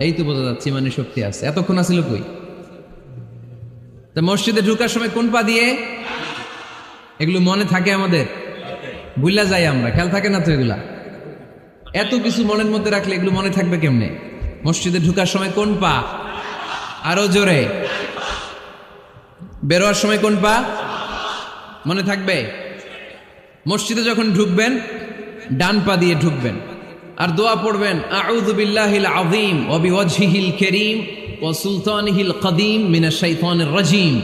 এই তো বোঝা যাচ্ছে ইমানি শক্তি আছে। এতক্ষণ আছিল কই? তো মসজিদে ঢোকার সময় কোন পা দিয়ে? এগুলো মনে থাকে আমাদের? ভুলা যাই আমরা, খেয়াল থাকে না তো এগুলা? এত কিছু মনের মধ্যে রাখলে এগুলো মনে থাকবে কেমনে? মসজিদে ঢোকার সময় কোন পা? আরো জোরে। বেরোয়ার সময় কোন পা? মনে থাকবে? মসজিদে যখন ঢুকবেন ডান পা দিয়ে ঢুকবেন, আর দোয়া পড়বেন, আউযু বিল্লাহিল আযীম ওয়া বিওয়াজহিল কারীম ওয়া সুলতানিহিল কদীম মিনাশ শাইতানির রাজীম।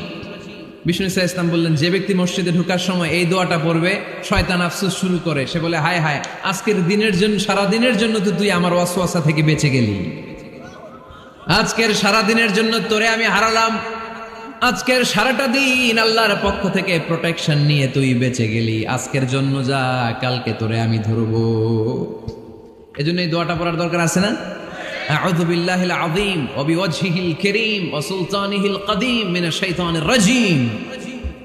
বিষ্ণু সাল্লাল্লাহু আলাইহি ওয়াসাল্লাম বললেন, যে ব্যক্তি মসজিদে ঢোকার সময় এই দোয়াটা পড়বে, শয়তান আফসোস শুরু করে। সে বলে, হায় হায়, আজকের দিনের জন্য, সারা দিনের জন্য তো তুই আমার ওয়াসওয়াসা থেকে বেঁচে গেলি। আজকের সারা দিনের জন্য তোরে আমি হারালাম, আজকের সারাটা দিন আল্লাহর পক্ষ থেকে প্রোটেকশন নিয়ে তুই বেঁচে গেলি। আজকের জন্য যা, কালকে তোরে আমি ধরবো। এজন্য এই দোয়াটা পড়ার দরকার আছে না? আউযু বিল্লাহিল আযীম ওয়া বিওয়াজহিল কারীম ওয়া সুলতানিহিল কদীম মিনাশ শাইতানির রাজীম।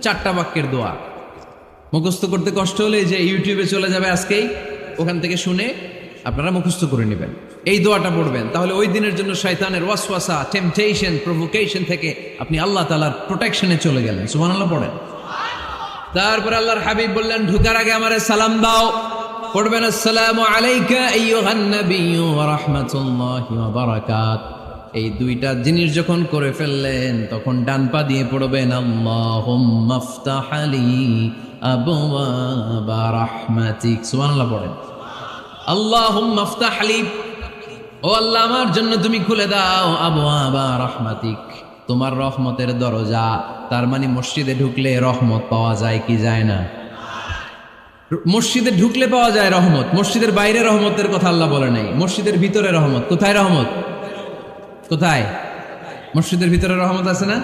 4টা বাক্যের দোয়া। মুখস্থ করতে কষ্ট হলে যে ইউটিউবে চলে যাবে আজকেই, ওখান থেকে শুনে আপনারা মুখস্থ করে নেবেন, এই দোয়াটা পড়বেন। তাহলে ওই দিনের জন্য শয়তানের ওয়াসওয়াসা, টেম্পটেশন, প্রভোকেশন থেকে আপনি আল্লাহ তাআলার প্রোটেকশনে চলে গেলেন। সুবহানাল্লাহ পড়েন। তারপর আল্লাহর হাবিব বললেন ঢুকার আগে আমারে সালাম দাও, পড়বেন আসসালামু আলাইকা আইয়ুহান নাবিয়্যু ওয়া রাহমাতুল্লাহি ওয়া বারাকাত। এই দুইটা জিনিস যখন করে ফেললেন তখন ডান পা দিয়ে পড়বেন আল্লাহুম্মা ইফতাহ লি আবওয়াবা রাহমাতিক। সুবহানাল্লাহ পড়েন। আল্লাহুম্মা ইফতাহ লি, ও আল্লাহ আমার জন্য তুমি খুলে দাও আবওয়াবা রাহমাতিক, তোমার রহমতের দরজা। তার মানে মসজিদে ঢুকলে রহমত পাওয়া যায় কি যায় না? মসজিদে ঢুকলে পাওয়া যায় রহমত, মসজিদের বাইরে রহমতের কথা আল্লাহ বলে নাই। মসজিদের ভিতরে রহমত। কোথায় রহমত? কোথায়? মসজিদের ভিতরে রহমত আছে না?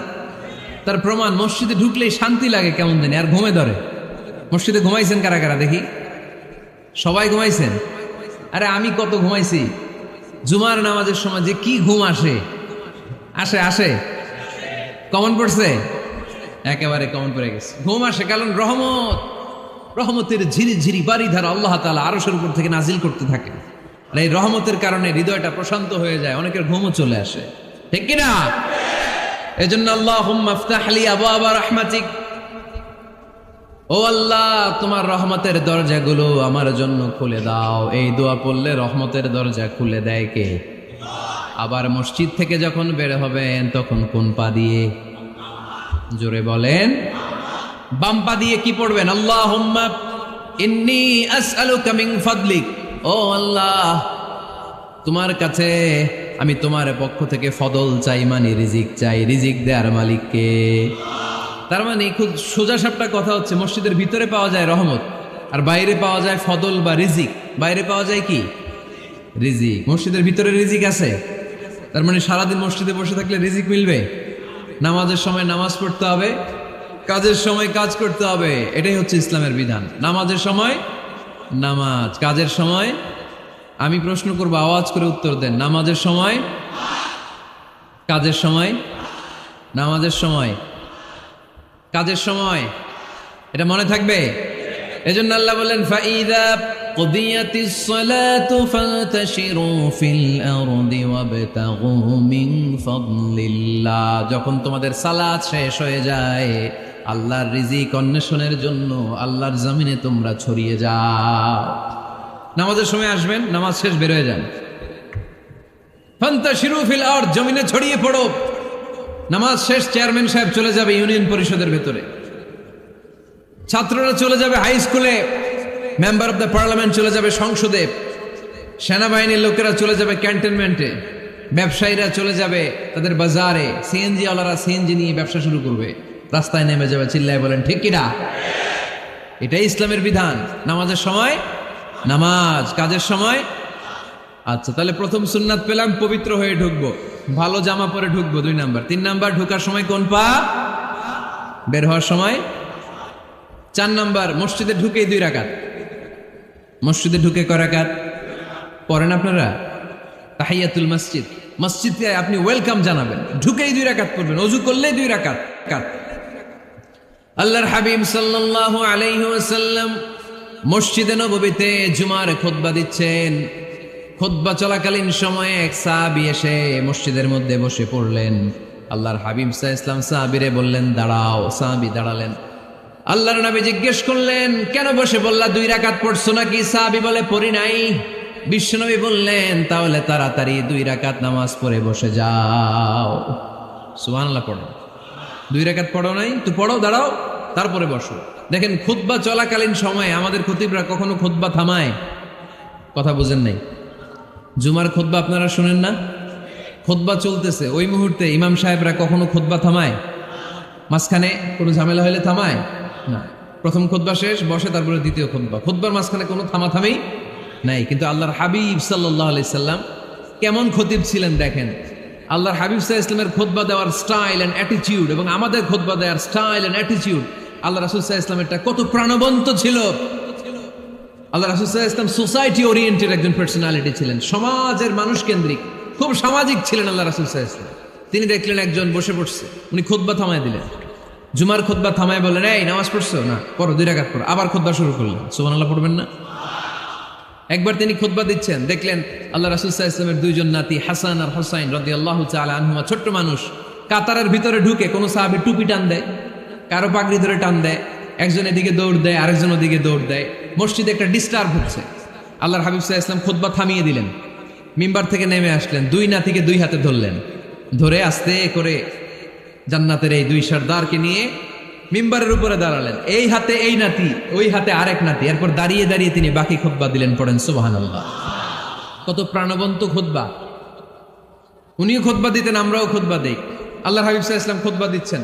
তার প্রমাণ মসজিদে ঢুকলেই শান্তি লাগে কেমন জানি, আর ঘুমে ধরে। মসজিদে ঘুমাইছেন কারা কারা দেখি? সবাই ঘুমাইছেন? আরে আমি কত ঘুমাইছি। জুমার নামাজের সময় যে কি ঘুম আসে, আসে আসে কমন পড়ছে, একেবারে কমন পড়ে গেছে। ঘুম আসে কারণ রহমত, রহমতের ঝিরি ঝিরি বাড়ি ধারা আল্লাহ তাআলা আরশের উপর থেকে নাজিল করতে থাকে। আর এই রহমতের কারণে হৃদয়টা প্রশান্ত হয়ে যায়, অনেকের ঘুমও চলে আসে, ঠিক কিনা? এই জন্য আল্লাহুম্মা ইফতাহ লি আবওয়াবা রাহমাতিক, ও আল্লাহ তোমার রহমতের দরজাগুলো আমার জন্য খুলে দাও। এই দোয়া পড়লে রহমতের দরজা খুলে দেয় কে? আবার মসজিদ থেকে যখন বের হবেন তখন কোন পা দিয়ে? জোরে বলেন। বাম পা দিয়ে কি পড়বেন? আল্লাহুম্মা ইন্নী আসআলুকা মিন ফাদলিক, ও আল্লাহ তোমার কাছে আমি তোমার পক্ষ থেকে ফদল চাই, মানে রিজিক চাই। রিজিক দেয়ার মালিক কে? তার মানে খুব সোজা সাপটা কথা হচ্ছে, মসজিদের ভিতরে পাওয়া যায় রহমত, আর বাইরে পাওয়া যায় ফদল বা রিজিক। বাইরে পাওয়া যায় কি? রিজিক। মসজিদের ভিতরে রিজিক আছে। তার মানে সারাদিন মসজিদে বসে থাকলে রিজিক মিলবে? নামাজের সময় নামাজ পড়তে হবে, কাজের সময় কাজ করতে হবে। এটাই হচ্ছে ইসলামের বিধান। নামাজের সময় নামাজ, কাজের সময়। আমি প্রশ্ন করবো, আওয়াজ করে উত্তর দেন। নামাজের সময়, কাজের সময়, নামাজের সময়, কাজের সময়। এটা মনে থাকবে। এজন্য আল্লাহ বলেন ফাইদা কুদিয়াতিস সালাতু ফান্তাশিরু ফিল আরদি ওয়াবতাগু মিন ফাদলিল্লাহ। যখন তোমাদের সালাত শেষ হয়ে যায়, আল্লাহর রিজিক অন্বেষণের জন্য আল্লাহর জমিনে তোমরা ছড়িয়ে যাও। নামাজের সময় আসবেন, নামাজ শেষ বের হয়ে যান। ফান্তাশিরু ফিল আরদ, জমিনে ছড়িয়ে পড়ো। নামাজ শেষ, চেয়ারম্যান সাহেব চলে যাবে ইউনিয়ন পরিষদের ভেতরে, ছাত্ররা চলে যাবে হাই স্কুলে, মেম্বার অব দ্য পার্লামেন্ট চলে যাবে সংসদে, সেনাবাহিনীর লোকেরা চলে যাবে ক্যান্টনমেন্টে, ব্যবসায়ীরা চলে যাবে তাদের বাজারে, সিএনজি ওয়ালারা সিএনজি নিয়ে ব্যবসা শুরু করবে, রাস্তায় নেমে যাবে। চিল্লায় বলেন ঠিক কিনা? এটাই ইসলামের বিধান। নামাজের সময় নামাজ, কাজের সময়। আচ্ছা, তাহলে প্রথম সুন্নাত পেলাম, পবিত্র হয়ে ঢুকবো, ভালো জামা পরে ঢুকবো। 2 নাম্বার। 3 নাম্বার, ঢোকার সময় কোন পা? বের হওয়ার সময় 4 নাম্বার, মসজিদে ঢুকেই 2 রাকাত। মসজিদে ঢুকে কয় রাকাত পড়েন আপনারা? তাহিয়াতুল মসজিদ। মসজিদে আপনি ওয়েলকাম জানাবেন, ঢুকেই 2 রাকাত পড়বেন, ওযু করলেই 2 রাকাত। আল্লাহর হাবিব সাল্লাল্লাহু আলাইহি ওয়াসাল্লাম মসজিদে নববীতে জুমার খুতবা দিচ্ছেন। খুতবা চলাকালীন সময়ে এক সাহাবী এসে মসজিদের মধ্যে বসে পড়লেন। আল্লাহর হাবিব সাল্লাল্লাহু আলাইহি ওয়াসাল্লাম সাহাবীরে বললেন দাঁড়াও। সাহাবী দাঁড়ালেন। আল্লাহর নবী জিজ্ঞেস করলেন কেন বসে বললা? 2 রাকাত পড়ছো নাকি? সাহাবী বলে পড়ি নাই। বিশ্বনবী বললেন তাহলে তাড়াতাড়ি 2 রাকাত নামাজ পড়ে বসে যাও। সুবহানাল্লাহ পড়ো। 2 রাকাত পড়ো নাই তো পড়ো, দাঁড়াও, তারপরে বসো। দেখেন খুতবা চলাকালীন সময়ে আমাদের খতিবরা কখনো খুতবা থামায়? কথা বুঝেন নাই? জুমার খুতবা আপনারা শুনেন না? খুতবা চলতেছে, ওই মুহূর্তে ইমাম সাহেবরা কখনো খুতবা থামায়? মাঝখানে কোনো ঝামেলা হলে থামায় না। প্রথম খুতবা শেষ, বসে, তারপরে দ্বিতীয় খুতবা। খুতবার মাঝখানে কোনো থামাথামি নাই। কিন্তু আল্লাহর হাবিব সাল্লাল্লাহু আলাইহি সাল্লাম কেমন খতিব ছিলেন দেখেন। আল্লাহর হাবিব সাল্লাল্লাহু আলাইহি সাল্লামের খুতবা দেওয়ার স্টাইল এন্ড অ্যাটিটিউড এবং আমাদের খুতবা দেওয়ার স্টাইল এন্ড অ্যাটিটিউড, আল্লাহ রাসূল সাল্লাল্লাহু আলাইহি সাল্লামেরটা কত প্রাণবন্ত ছিল। আল্লাহ রাসূল সাল্লাল্লাহু আলাইহি সাল্লাম সোসাইটি ওরিয়েন্টেড একজন পার্সোনালিটি ছিলেন, সমাজের মানুষ কেন্দ্রিক, খুব সামাজিক ছিলেন আল্লাহ রাসূল সাল্লাল্লাহু আলাইহি সাল্লাম। তিনি দেখলেন একজন বসে পড়ছে, উনি খুতবা থামায় দিলেন। জুমার খুতবা থামায় বললেন এই নামাজ পড়ছো না? পড়ো, 2 রাকাত পড়ো। আবার খুতবা শুরু করলেন। সুবহানাল্লাহ পড়বেন না? একবার তিনি খুতবা দিচ্ছেন, দেখলেন আল্লাহ রাসূল সাল্লাল্লাহু আলাইহি ওয়াসাল্লামের 2 জন নাতি হাসান আর হুসাইন রাদিয়াল্লাহু তাআলা আনহুমা, ছোট্ট মানুষ, কাতারের ভিতরে ঢুকে কোন সাহাবী টুপি টান দেয়, কারো পাগড়ি ধরে টান দেয়, একজন এদিকে দৌড় দেয়, আরেকজন ওদিকে দৌড় দেয়, মসজিদে একটা ডিস্টার্ব হচ্ছে। আল্লাহর হাবিব সাল্লাল্লাহু আলাইহি ওয়াসাল্লাম খুতবা থামিয়ে দিলেন, মিম্বার থেকে নেমে আসলেন, দুই নাতিকে দুই হাতে ধরলেন, ধরে আস্তে করে জান্নাতের এই দুই সর্দারকে নিয়ে মিম্বারের উপরে দাঁড়ালেন। এই হাতে এই নাতি, ওই হাতে আরেক নাতি। এরপর দাঁড়িয়ে দাঁড়িয়ে তিনি বাকি খুতবা দিলেন। পড়েন সুবহানাল্লাহ। কত প্রাণবন্ত খুতবা। উনিও খুতবা দিতেন, আমরাও খুতবা দেই। আল্লাহর হাবিব সাল্লাল্লাহু আলাইহি ওয়াসাল্লাম খুতবা দিচ্ছেন,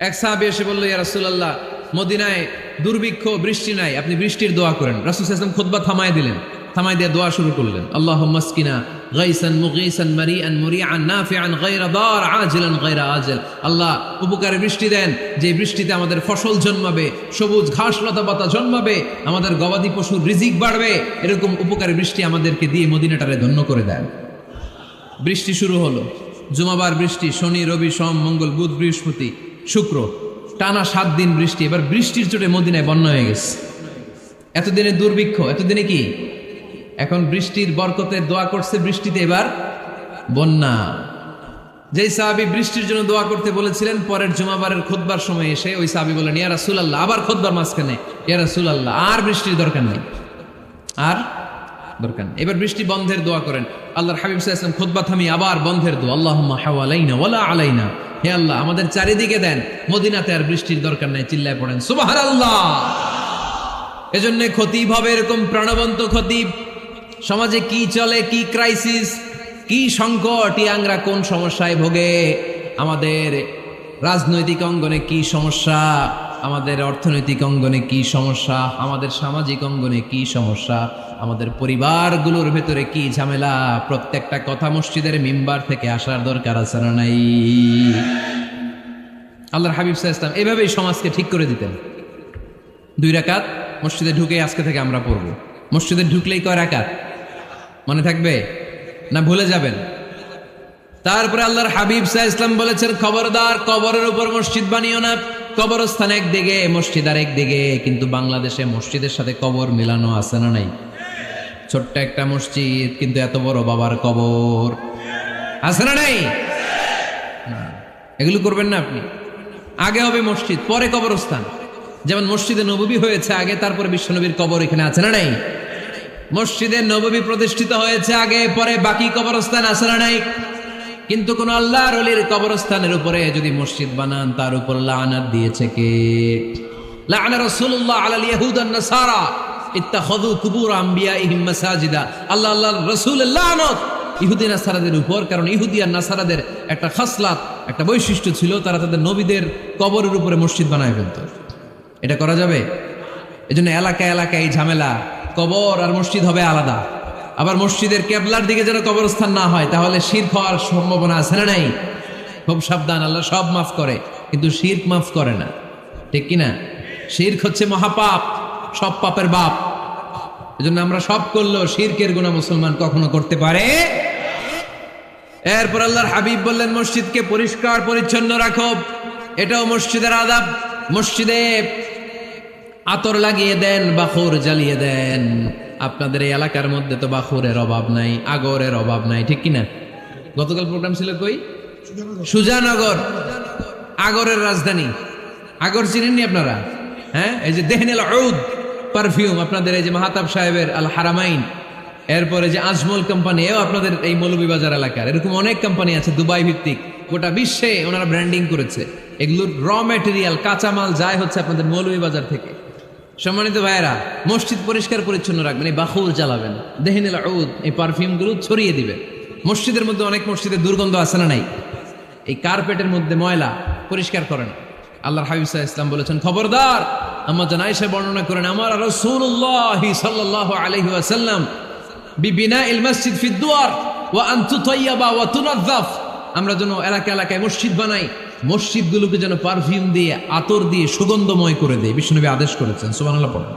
এক সাহাবী এসে বলল, ইয়া রাসূলুল্লাহ, মদিনায় দুর্ভিক্ষ, বৃষ্টি নাই, আপনি বৃষ্টির দোয়া করেন। রাসূল সাল্লাল্লাহু আলাইহি ওয়াসাল্লাম খুতবা থামায় দিলেন, থামায় দিয়ে দোয়া শুরু করলেন। আল্লাহুম্মা আসকিনা গাইসান মুগীসান মারিআন মুরিআন নাফিআন গায়রা দার আজিলান গায়রা আজল। আল্লাহ, উপকারে বৃষ্টি দেন, যে বৃষ্টিতে আমাদের ফসল জন্মাবে, সবুজ ঘাস লতা পাতা জন্মাবে, আমাদের গবাদি পশুর রিজিক বাড়বে, এরকম উপকারী বৃষ্টি আমাদেরকে দিয়ে মদিনাটারে ধন্য করে দেন। বৃষ্টি শুরু হলো, জুমাবার বৃষ্টি, শনি রবি সোম মঙ্গল বুধ বৃহস্পতি শুক্র, টানা 7 দিন বৃষ্টি। এবার বৃষ্টির চোটে মদিনায় বন্যা হয়ে গেছে। এতদিনে দুর্ভিক্ষ, এতদিনে কি? এখন বৃষ্টির বরকতে দোয়া করছে, বৃষ্টিতে এবার বন্যা। যেই সাহাবী বৃষ্টির জন্য দোয়া করতে বলেছিলেন, পরের জুমাবারের খুতবার সময় এসে ওই সাহাবী বলেন, ইয়া রাসূলুল্লাহ, আবার খুতবার মাঝখানে, ইয়া রাসূলুল্লাহ, আর বৃষ্টির দরকার নেই, আর দরকার নেই, এবার বৃষ্টি বন্ধের দোয়া করেন। আল্লাহর হাবিব সাল্লাল্লাহু আলাইহি ওয়াসাল্লাম খুতবা থামিয়ে আবার বন্ধের দোয়া, আল্লাহুম্মা হাওয়ালাইনা ওয়ালা আলাইনা। হে আল্লাহ, আমাদের চারিদিকে দেন, মদিনাতে আর বৃষ্টির দরকার নেই। চিল্লায় পড়েন সুবহানাল্লাহ। এজন্য খতিব হবে এরকম প্রাণবন্ত খতিব। সমাজে কি চলে, কি ক্রাইসিস, কি সংকট, ইয়াংরা কোন সমস্যায় ভোগে, আমাদের রাজনৈতিক অঙ্গনে কি সমস্যা, আমাদের অর্থনৈতিক অঙ্গনে কি সমস্যা, আমাদের সামাজিক অঙ্গনে কি সমস্যা, আমাদের পরিবারগুলোর ভেতরে কি ঝামেলা, প্রত্যেকটা কথা মসজিদের মিম্বার থেকে আসার দরকার আছে না নাই? আল্লাহর হাবিব সাল্লাল্লাহু আলাইহি ওয়াসাল্লাম এভাবেই সমাজকে ঠিক করে দিতেন। 2 রাকাত মসজিদে ঢুকে আজকে থেকে আমরা পড়ব। মসজিদে ঢুকলেই কয় রাকাত মনে থাকবে না ভুলে যাবেন? তারপরে আল্লাহর হাবিব সাল্লাল্লাহু আলাইহি ওয়াসাল্লাম বলেছেন, খবরদার কবরের উপর মসজিদ বানিও না। কবরস্থান একদিকে, মসজিদ আর একদিকে। কিন্তু বাংলাদেশে মসজিদের সাথে কবর মিলানো আছে না নাই? ছোট্ট একটা মসজিদ, কিন্তু এত বড় বাবার কবর আছে না নাই? এগুলো করবেন না আপনি। আগে হবে মসজিদ, পরে কবরস্থান। যেমন মসজিদে নববী হয়েছে আগে, তারপরে বিশ্বনবীর কবর এখানে আছে না নাই? মসজিদে নববী প্রতিষ্ঠিত হয়েছে আগে, পরে বাকি কবরস্থান আছে না নাই? কিন্তু কোন আল্লাহর ওলির কবরস্থানের উপরে যদি মসজিদ বানান, তার উপর লানাত দিয়েছে কে? লাআনা রাসূলুল্লাহ আলাল ইয়াহুদ ওয়ান নাসারা ইত্তাখাযু কুবুর আমবিয়াইহিম মাসাজিদা। আল্লাহর রাসূলের লানত ইহুদি নাসারাদের উপর, কারণ ইহুদি আর নাসারাদের একটা খাসলাত, একটা বৈশিষ্ট্য ছিল, তারা তাদের নবীদের কবরের উপরে মসজিদ বানায় ফেলতো। এটা করা যাবে? এজন্য এলাকায় এলাকায় এই ঝামেলা, কবর আর মসজিদ হবে আলাদা। আবার মসজিদের কেবলার দিকে যেন কবরস্থান না হয়, তাহলে শিরক হওয়ার সম্ভাবনা আছে না নাই? খুব সাবধান। আল্লাহ সব মাফ করে, কিন্তু শিরক মাফ করে না, ঠিক কিনা? শিরক হচ্ছে মহাপাপ, সব পাপের বাপ। এজন্য আমরা সব করলেও শিরকের গুনাহ মুসলমান কখনো করতে পারে। এরপর আল্লাহর হাবিব বললেন, মসজিদকে পরিষ্কার পরিচ্ছন্ন রাখো, এটাও মসজিদের আদাব। মসজিদে আতর লাগিয়ে দেন, বাখুর জ্বালিয়ে দেন। আপনাদের এই এলাকার মধ্যে তো বাখুরের অভাব নাই, আগরের অভাব নাই, ঠিক কিনা? গতকাল প্রোগ্রাম ছিল কই? সুজানগর, আগরের রাজধানী। আগর চিনেননি আপনারা? হ্যাঁ, এই যে দেহনেল উদ পারফিউম, আপনাদের এই যে মাহাতাব সাহেবের আল হারামাইন, এরপরে যে আজমল কোম্পানি, এও আপনাদের এই মৌলভীবাজার এলাকার। এরকম অনেক কোম্পানি আছে দুবাই ভিত্তিক, গোটা বিশ্বে ওনারা ব্র্যান্ডিং করেছে। এগুলোর র ম্যাটেরিয়াল, কাঁচামাল যায় হচ্ছে আপনাদের মৌলভীবাজার থেকে। সম্মানিত ভাইয়েরা, মসজিদ পরিষ্কার পরিচ্ছন্ন রাখবেন, এই বাখুর জ্বালাবেন, দেহনেল উদ, এই পারফিউমগুলো ছড়িয়ে দিবেন। মসজিদের মধ্যে অনেক মসজিদে দুর্গন্ধ আছে না নাই? এই কার্পেটের মধ্যে ময়লা, পরিষ্কার করেন। আল্লাহর হাবিব সাল্লাল্লাহু আলাইহি ওয়াসাল্লাম বলেছেন, খবরদার। আম্মা জান আয়েশা বর্ণনা করেন, আমার রাসূলুল্লাহ সাল্লাল্লাহু আলাইহি ওয়াসাল্লাম বিবিনাইল মসজিদ ফি দুয়ার ওয়া আন তুতায়্যাবা ওয়া তুনাযযাফ। আমরা যেন এলাকা এলাকায় মসজিদ বানাই, মসজিদগুলোকে যেন পারফিউম দিয়ে, আতর দিয়ে সুগন্ধময় করে দেয়। বিশ্বনবী আদেশ করেছেন, সুবহানাল্লাহ পড়ুন।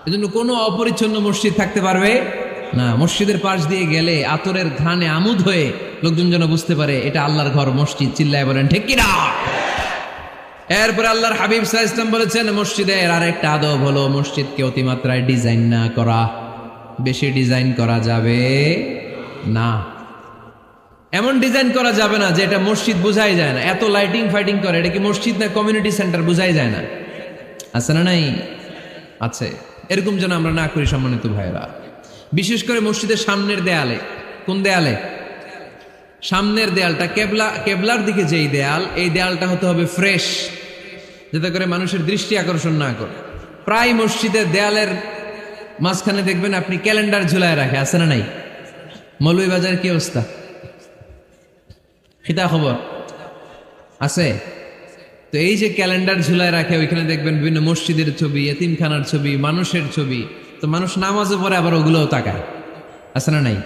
এজন্য কোনো অপরিচ্ছন্ন মসজিদ থাকতে পারবে না। মসজিদের পাশ দিয়ে গেলে আতরের ঘ্রাণে আমোদ হয়ে লোকজন যেন বুঝতে পারে এটা আল্লাহর ঘর, মসজিদ। চিল্লায় বলেন ঠিক কিনা? এরপরে আল্লাহর হাবিব সাল্লাল্লাহু আলাইহি ওয়াসাল্লাম বলেছেন, মসজিদের আরেকটা আদব হলো মসজিদকে অতিমাত্রায় ডিজাইন না করা। বেশি ডিজাইন করা যাবে না। এমন ডিজাইন করা যাবে না যে এটা মসজিদ বোঝাই যায় না, এত লাইটিং ফাইটিং করে, এটা কি মসজিদ না কমিউনিটি সেন্টার বোঝাই যায় না? আছে না নাই? আছে। এরকম যেন আমরা না করি সম্মানিত ভাইরা। বিশেষ করে মসজিদের সামনের দেয়ালে, কোন দেয়ালে? সামনের দেয়ালটা কেবলার দিকে যেই দেয়াল, এই দেয়ালটা হতে হবে ফ্রেশ, যাতে করে মানুষের দৃষ্টি আকর্ষণ না করে। প্রায় মসজিদের দেয়ালের মাঝখানে দেখবেন আপনি ক্যালেন্ডার ঝুলায় রাখে, আছে না নাই? মৌলভীবাজারের কি অবস্থা? খিতা খবর আছে? তো এই যে ক্যালেন্ডার ঝুলায় রাখে, ওইখানে দেখবেন বিভিন্ন মসজিদের ছবি, এতিমখানার ছবি, মানুষের ছবি। তো মানুষ নামাজে পড়ে আবার ওগুলোও তাকায়, আছে না নাই?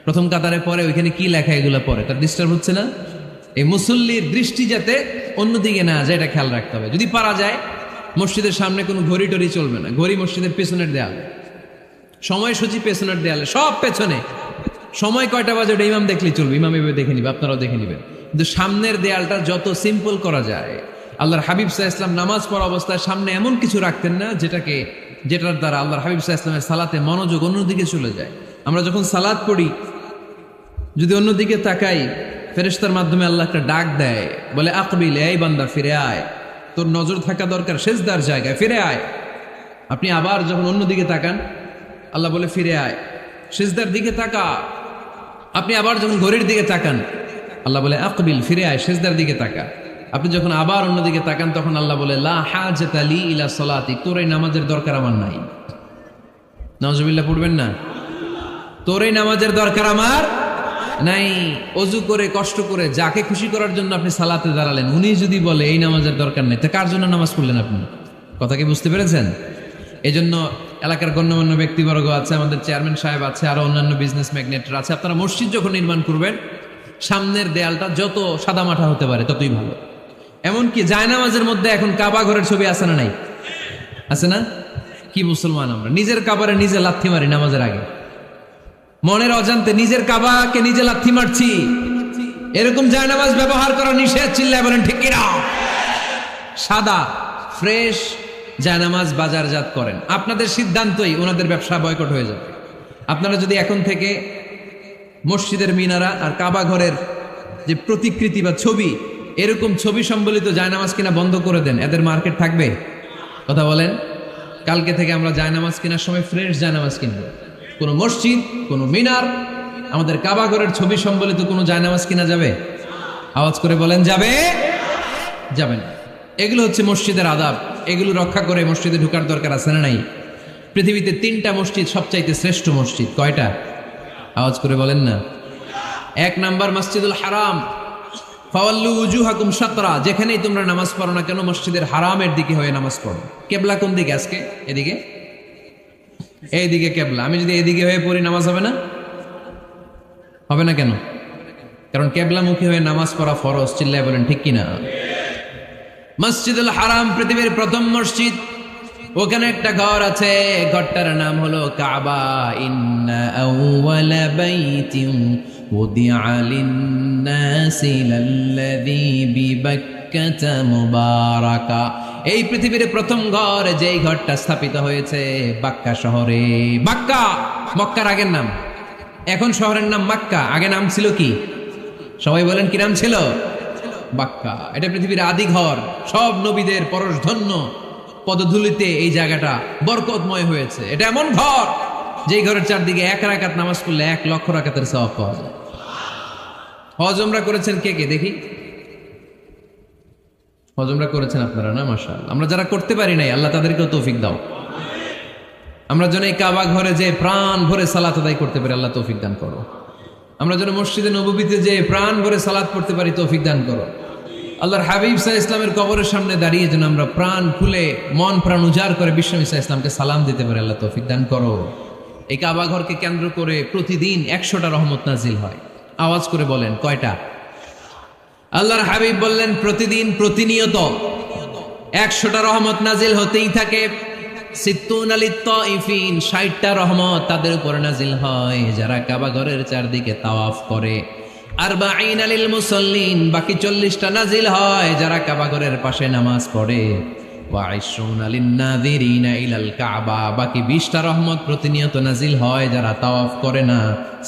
প্রথম কাতারে পরে ওইখানে কি লেখা এগুলো পরে, তার ডিস্টার্ব হচ্ছে না? এই মুসল্লির দৃষ্টি যাতে অন্যদিকে না যায়, এটা খেয়াল রাখতে হবে। যদি পারা যায় মসজিদের সামনে কোনো ঘড়ি টড়ি চলবে না, ঘড়ি মসজিদের পেছনের দেয়ালে, সময়সূচি পেছনের দেয়ালে, সব পেছনে। সময় কয়টা বাজে ওটা ইমাম দেখলেই চলবে, ইমাম এভাবে দেখে নিবে, আপনারাও দেখে নিবেন। কিন্তু সামনের দেয়ালটা যত সিম্পল করা যায়। আল্লাহর হাবিব সাল্লাল্লাহু আলাইহি ওয়াসাল্লাম নামাজ পড়া অবস্থায় সামনে এমন কিছু রাখতেন না যেটার দ্বারা আল্লাহর হাবিব সাল্লাল্লাহু আলাইহি ওয়াসাল্লামের সালাতে মনোযোগ অন্যদিকে চলে যায়। আমরা যখন সালাত পড়ি, যদি অন্যদিকে তাকাই, ফেরেশতার মাধ্যমে আল্লাহ একটা ডাক দেয়, বলে আকবিল, এই বান্দা ফিরে আয়, তোর নজর থাকা দরকার সেজদার জায়গায়, ফিরে আয়। আপনি আবার যখন অন্যদিকে তাকান, আল্লাহ বলে ফিরে আয়, সেজদার দিকে তাকা। আপনি আবার যখন ঘড়ির দিকে তাকান, আল্লাহ বলে আকবিল, ফিরে আয়, সেজদার দিকে তাকা। আপনি যখন আবার অন্যদিকে তাকান, তখন আল্লাহ বলে লা হাজাতা লি ইলা সালাতি, তোর এই নামাজের দরকার আমার নাই। নাউজুবিল্লাহ পড়বেন না? তোর এই নামাজের দরকার আমার নাই। অজু করে কষ্ট করে যাকে খুশি করার জন্য আপনি সালাতে দাঁড়ালেন, উনি যদি বলে এই নামাজের দরকার নেই, তা কার জন্য নামাজ পড়লেন আপনি? কথা কি বুঝতে পেরেছেন? এই জন্য এলাকার গণ্যমান্য ব্যক্তিবর্গ আছে, আমাদের চেয়ারম্যান সাহেব আছে, আরো অন্যান্য বিজনেস ম্যাগনেটরা আছে, আপনারা মসজিদ যখন নির্মাণ করবেন, সামনের দেয়ালটা যত সাদামাটা হতে পারে ততই ভালো। এমনকি জায়নামাজের মধ্যে এখন কাবা ঘরের ছবি আছে না নাই? আছে না? কি মুসলমান আমরা, নিজের কাবারে নিজে লাথি মারি নামাজের আগে, মনের অজান্তে নিজের কাবাকে নিজে লাথি মারছি। এরকম জায়নামাজ ব্যবহার করা নিষেধ, চিল্লায় বলেন ঠিক কিনা? সাদা ফ্রেশ জায়নামাজ বাজারজাত করেন, আপনাদের সিদ্ধান্তই ওনাদের ব্যবসা বয়কট হয়ে যাবে। আপনারা যদি এখন থেকে মসজিদের মিনারা আর কাবা ঘরের যে প্রতিকৃতি বা ছবি, এরকম ছবি সম্বলিত জায়নামাজ কিনা বন্ধ করে দেন, এদের মার্কেট থাকবে? কথা বলেন। কালকে থেকে আমরা জায়নামাজ কেনার সময় ফ্রেশ জায়নামাজ কিনবো। কোনো মসজিদ, কোনো মিনার, আমাদের কাবা ঘরের ছবি সম্বলিত কোনো জায়নামাজ কিনা যাবে? আওয়াজ করে বলেন, যাবে? যাবে না। এগুলো হচ্ছে মসজিদের আদাব, এগুলো রক্ষা করে মসজিদে ঢোকার দরকার আছে না নাই? পৃথিবীতে 3টা মসজিদ সবচাইতে শ্রেষ্ঠ মসজিদ, কয়টা? আওয়াজ করে বলেন না। 1 নাম্বার মসজিদুল হারাম, ফাওয়াল্লু উজুহাকুম শাতরা, যেখানেই তোমরা নামাজ পড়ো না কেন মসজিদের হারামের দিকে হয়ে নামাজ পড়ো। কেবলা কোন দিকে আজকে? এদিকে, এইদিকে কেবলা। আমি যদি এদিকে হয়ে পড়ি নামাজ হবে না? হবে না কেন? কারণ কেবলামুখী হয়ে নামাজ পড়া ফরজ, চিল্লায় বলেন ঠিক কিনা? মসজিদুল হারাম পৃথিবীর প্রথম মসজিদ, ওখানে একটা ঘর আছে, ঘরটার নাম হলো কাবা। ইন্না আউওয়ালা বাইতিন উদিআ লিন-নাসি লাল্লাযী বিবাক্কাতা মুবারাকা। এই পৃথিবীর প্রথম ঘর, যেই ঘরটা স্থাপিত হয়েছে বাক্কা শহরে। বাক্কা মক্কার আগের নাম, এখন শহরের নাম মক্কা, আগে নাম ছিল কি? সবাই বলেন কি নাম ছিল? বাক্কা। এটা পৃথিবীর আদি ঘর, সব নবীদের পরশধন্য পদধূলিতে এই জায়গাটা বরকতময় হয়েছে। এটা এমন ঘর, যেই ঘরের চারদিকে 1 রাকাত নামাজ পড়লে 1 লক্ষ রাকাতের সওয়াব পাওয়া যায়। হজ উমরা করেছেন কে কে দেখি? হজ উমরা করেছেন আপনারা না? মাশাআল্লাহ। আমরা যারা করতে পারি নাই, আল্লাহ তাদেরকেও তৌফিক দাও। আমরা যেন এই কাবা ঘরে যে প্রাণ ভরে সালাত আদায় করতে পারি, আল্লাহ তৌফিক দান করো। আমরা যেন মসজিদে নববীতে যে প্রাণ ভরে সালাত পড়তে পারি, তৌফিক দান করো। আল্লাহর হাবিব সাল্লাল্লাহু আলাইহি ওয়াসাল্লামের কবরের সামনে দাঁড়িয়ে যেন আমরা প্রাণ খুলে, মন প্রাণ উজাড় করে বিশ্বনবী সাল্লাল্লাহু আলাইহি ওয়াসাল্লামকে সালাম দিতে পারি, আল্লাহ তৌফিক দান করো। এই কাবা ঘরকে কেন্দ্র করে প্রতিদিন 100টা রহমত নাজিল হয়। আওয়াজ করে বলেন কয়টা? আল্লাহর হাবিব বললেন প্রতিদিন, প্রতিনিয়ত 100টা রহমত নাজিল হতেই থাকে। 60টা রহমত তাদের উপর নাজিল হয় যারা কাবা ঘরের চারদিকে তাওয়াফ করে। 40 লিল মুসাল্লিন, বাকি 40টা নাজিল হয় যারা কাবা ঘরের পাশে নামাজ পড়ে। ওয়া 20 লিন-নাযিরিনা ইলাল কাবা, বাকি 20টা রহমত প্রতিনিয়ত নাজিল হয় যারা তাওয়াফ করে না,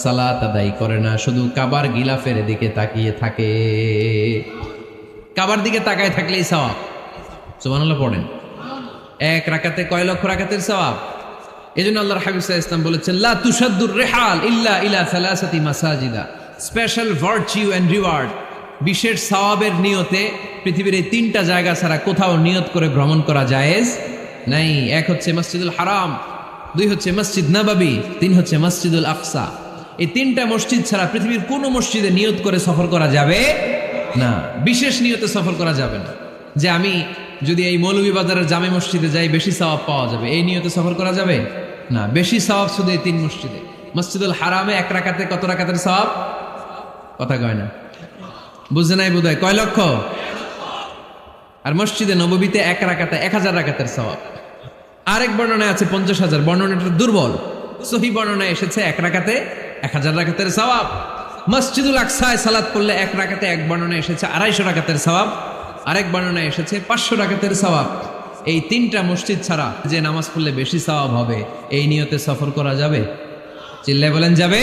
সালাত আদায় করে না, শুধু কাবার গিলাফের দিকে তাকিয়ে থাকে। কাবার দিকে তাকায় থাকলেই সওয়াব। সুবহানাল্লাহ পড়েন। এক রাকাতে কয় লক্ষ রাকাতের সওয়াব। এজন্য আল্লাহর হাবিব সাল্লাল্লাহু আলাইহি ওয়াসাল্লাম বলেছেন, লা তুশাদ্দুর রিহাল ইল্লা ইলা সালাসাতি মাসাজিদা, স্পেশাল ভার্চু এন্ড রিওয়ার্ড, বিশেষ সওয়াবের নিয়তে পৃথিবীর এই 3টা জায়গা ছাড়া কোথাও নিয়ত করে ভ্রমণ করা জায়েজ নাই। এক হচ্ছে মসজিদুল হারাম, 2 হচ্ছে মসজিদ নববী, 3 হচ্ছে মসজিদুল আকসা। এই 3টা মসজিদ ছাড়া পৃথিবীর কোনো মসজিদে নিয়ত করে সফর করা যাবে না, বিশেষ নিয়তে সফর করা যাবে না। যে আমি যদি এই মৌলভীবাজারের জামে মসজিদে যাই বেশি সওয়াব পাওয়া যাবে, এই নিয়তে সফর করা যাবে না। বেশি সওয়াব শুধু এই 3 মসজিদে। মসজিদুল হারামে এক রাকাতে কত রাকাতের সওয়াব? কথা কয় না, বুঝে নাই বোধহয়। কয় লক্ষ? আর মসজিদে নববীতে এক রাকাতে 1000 রাকাতের সওয়াব। আরেক বর্ণনায় আছে 50,000, বর্ণনাটা দুর্বল। সহিহ বর্ণনায় এসেছে এক রাকাতে 1000 রাকাতের সওয়াব। মসজিদুল আকসায় সালাত পড়লে এক রাকাতে, এক বর্ণনায় এসেছে 250 রাকাতের সওয়াব, আরেক বর্ণনায় এসেছে 500 রাকাতের সওয়াব। এই 3টা মসজিদ ছাড়া যে নামাজ পড়লে বেশি সওয়াব হবে, এই নিয়তে সফর করা যাবে? চিল্লায় বলেন যাবে?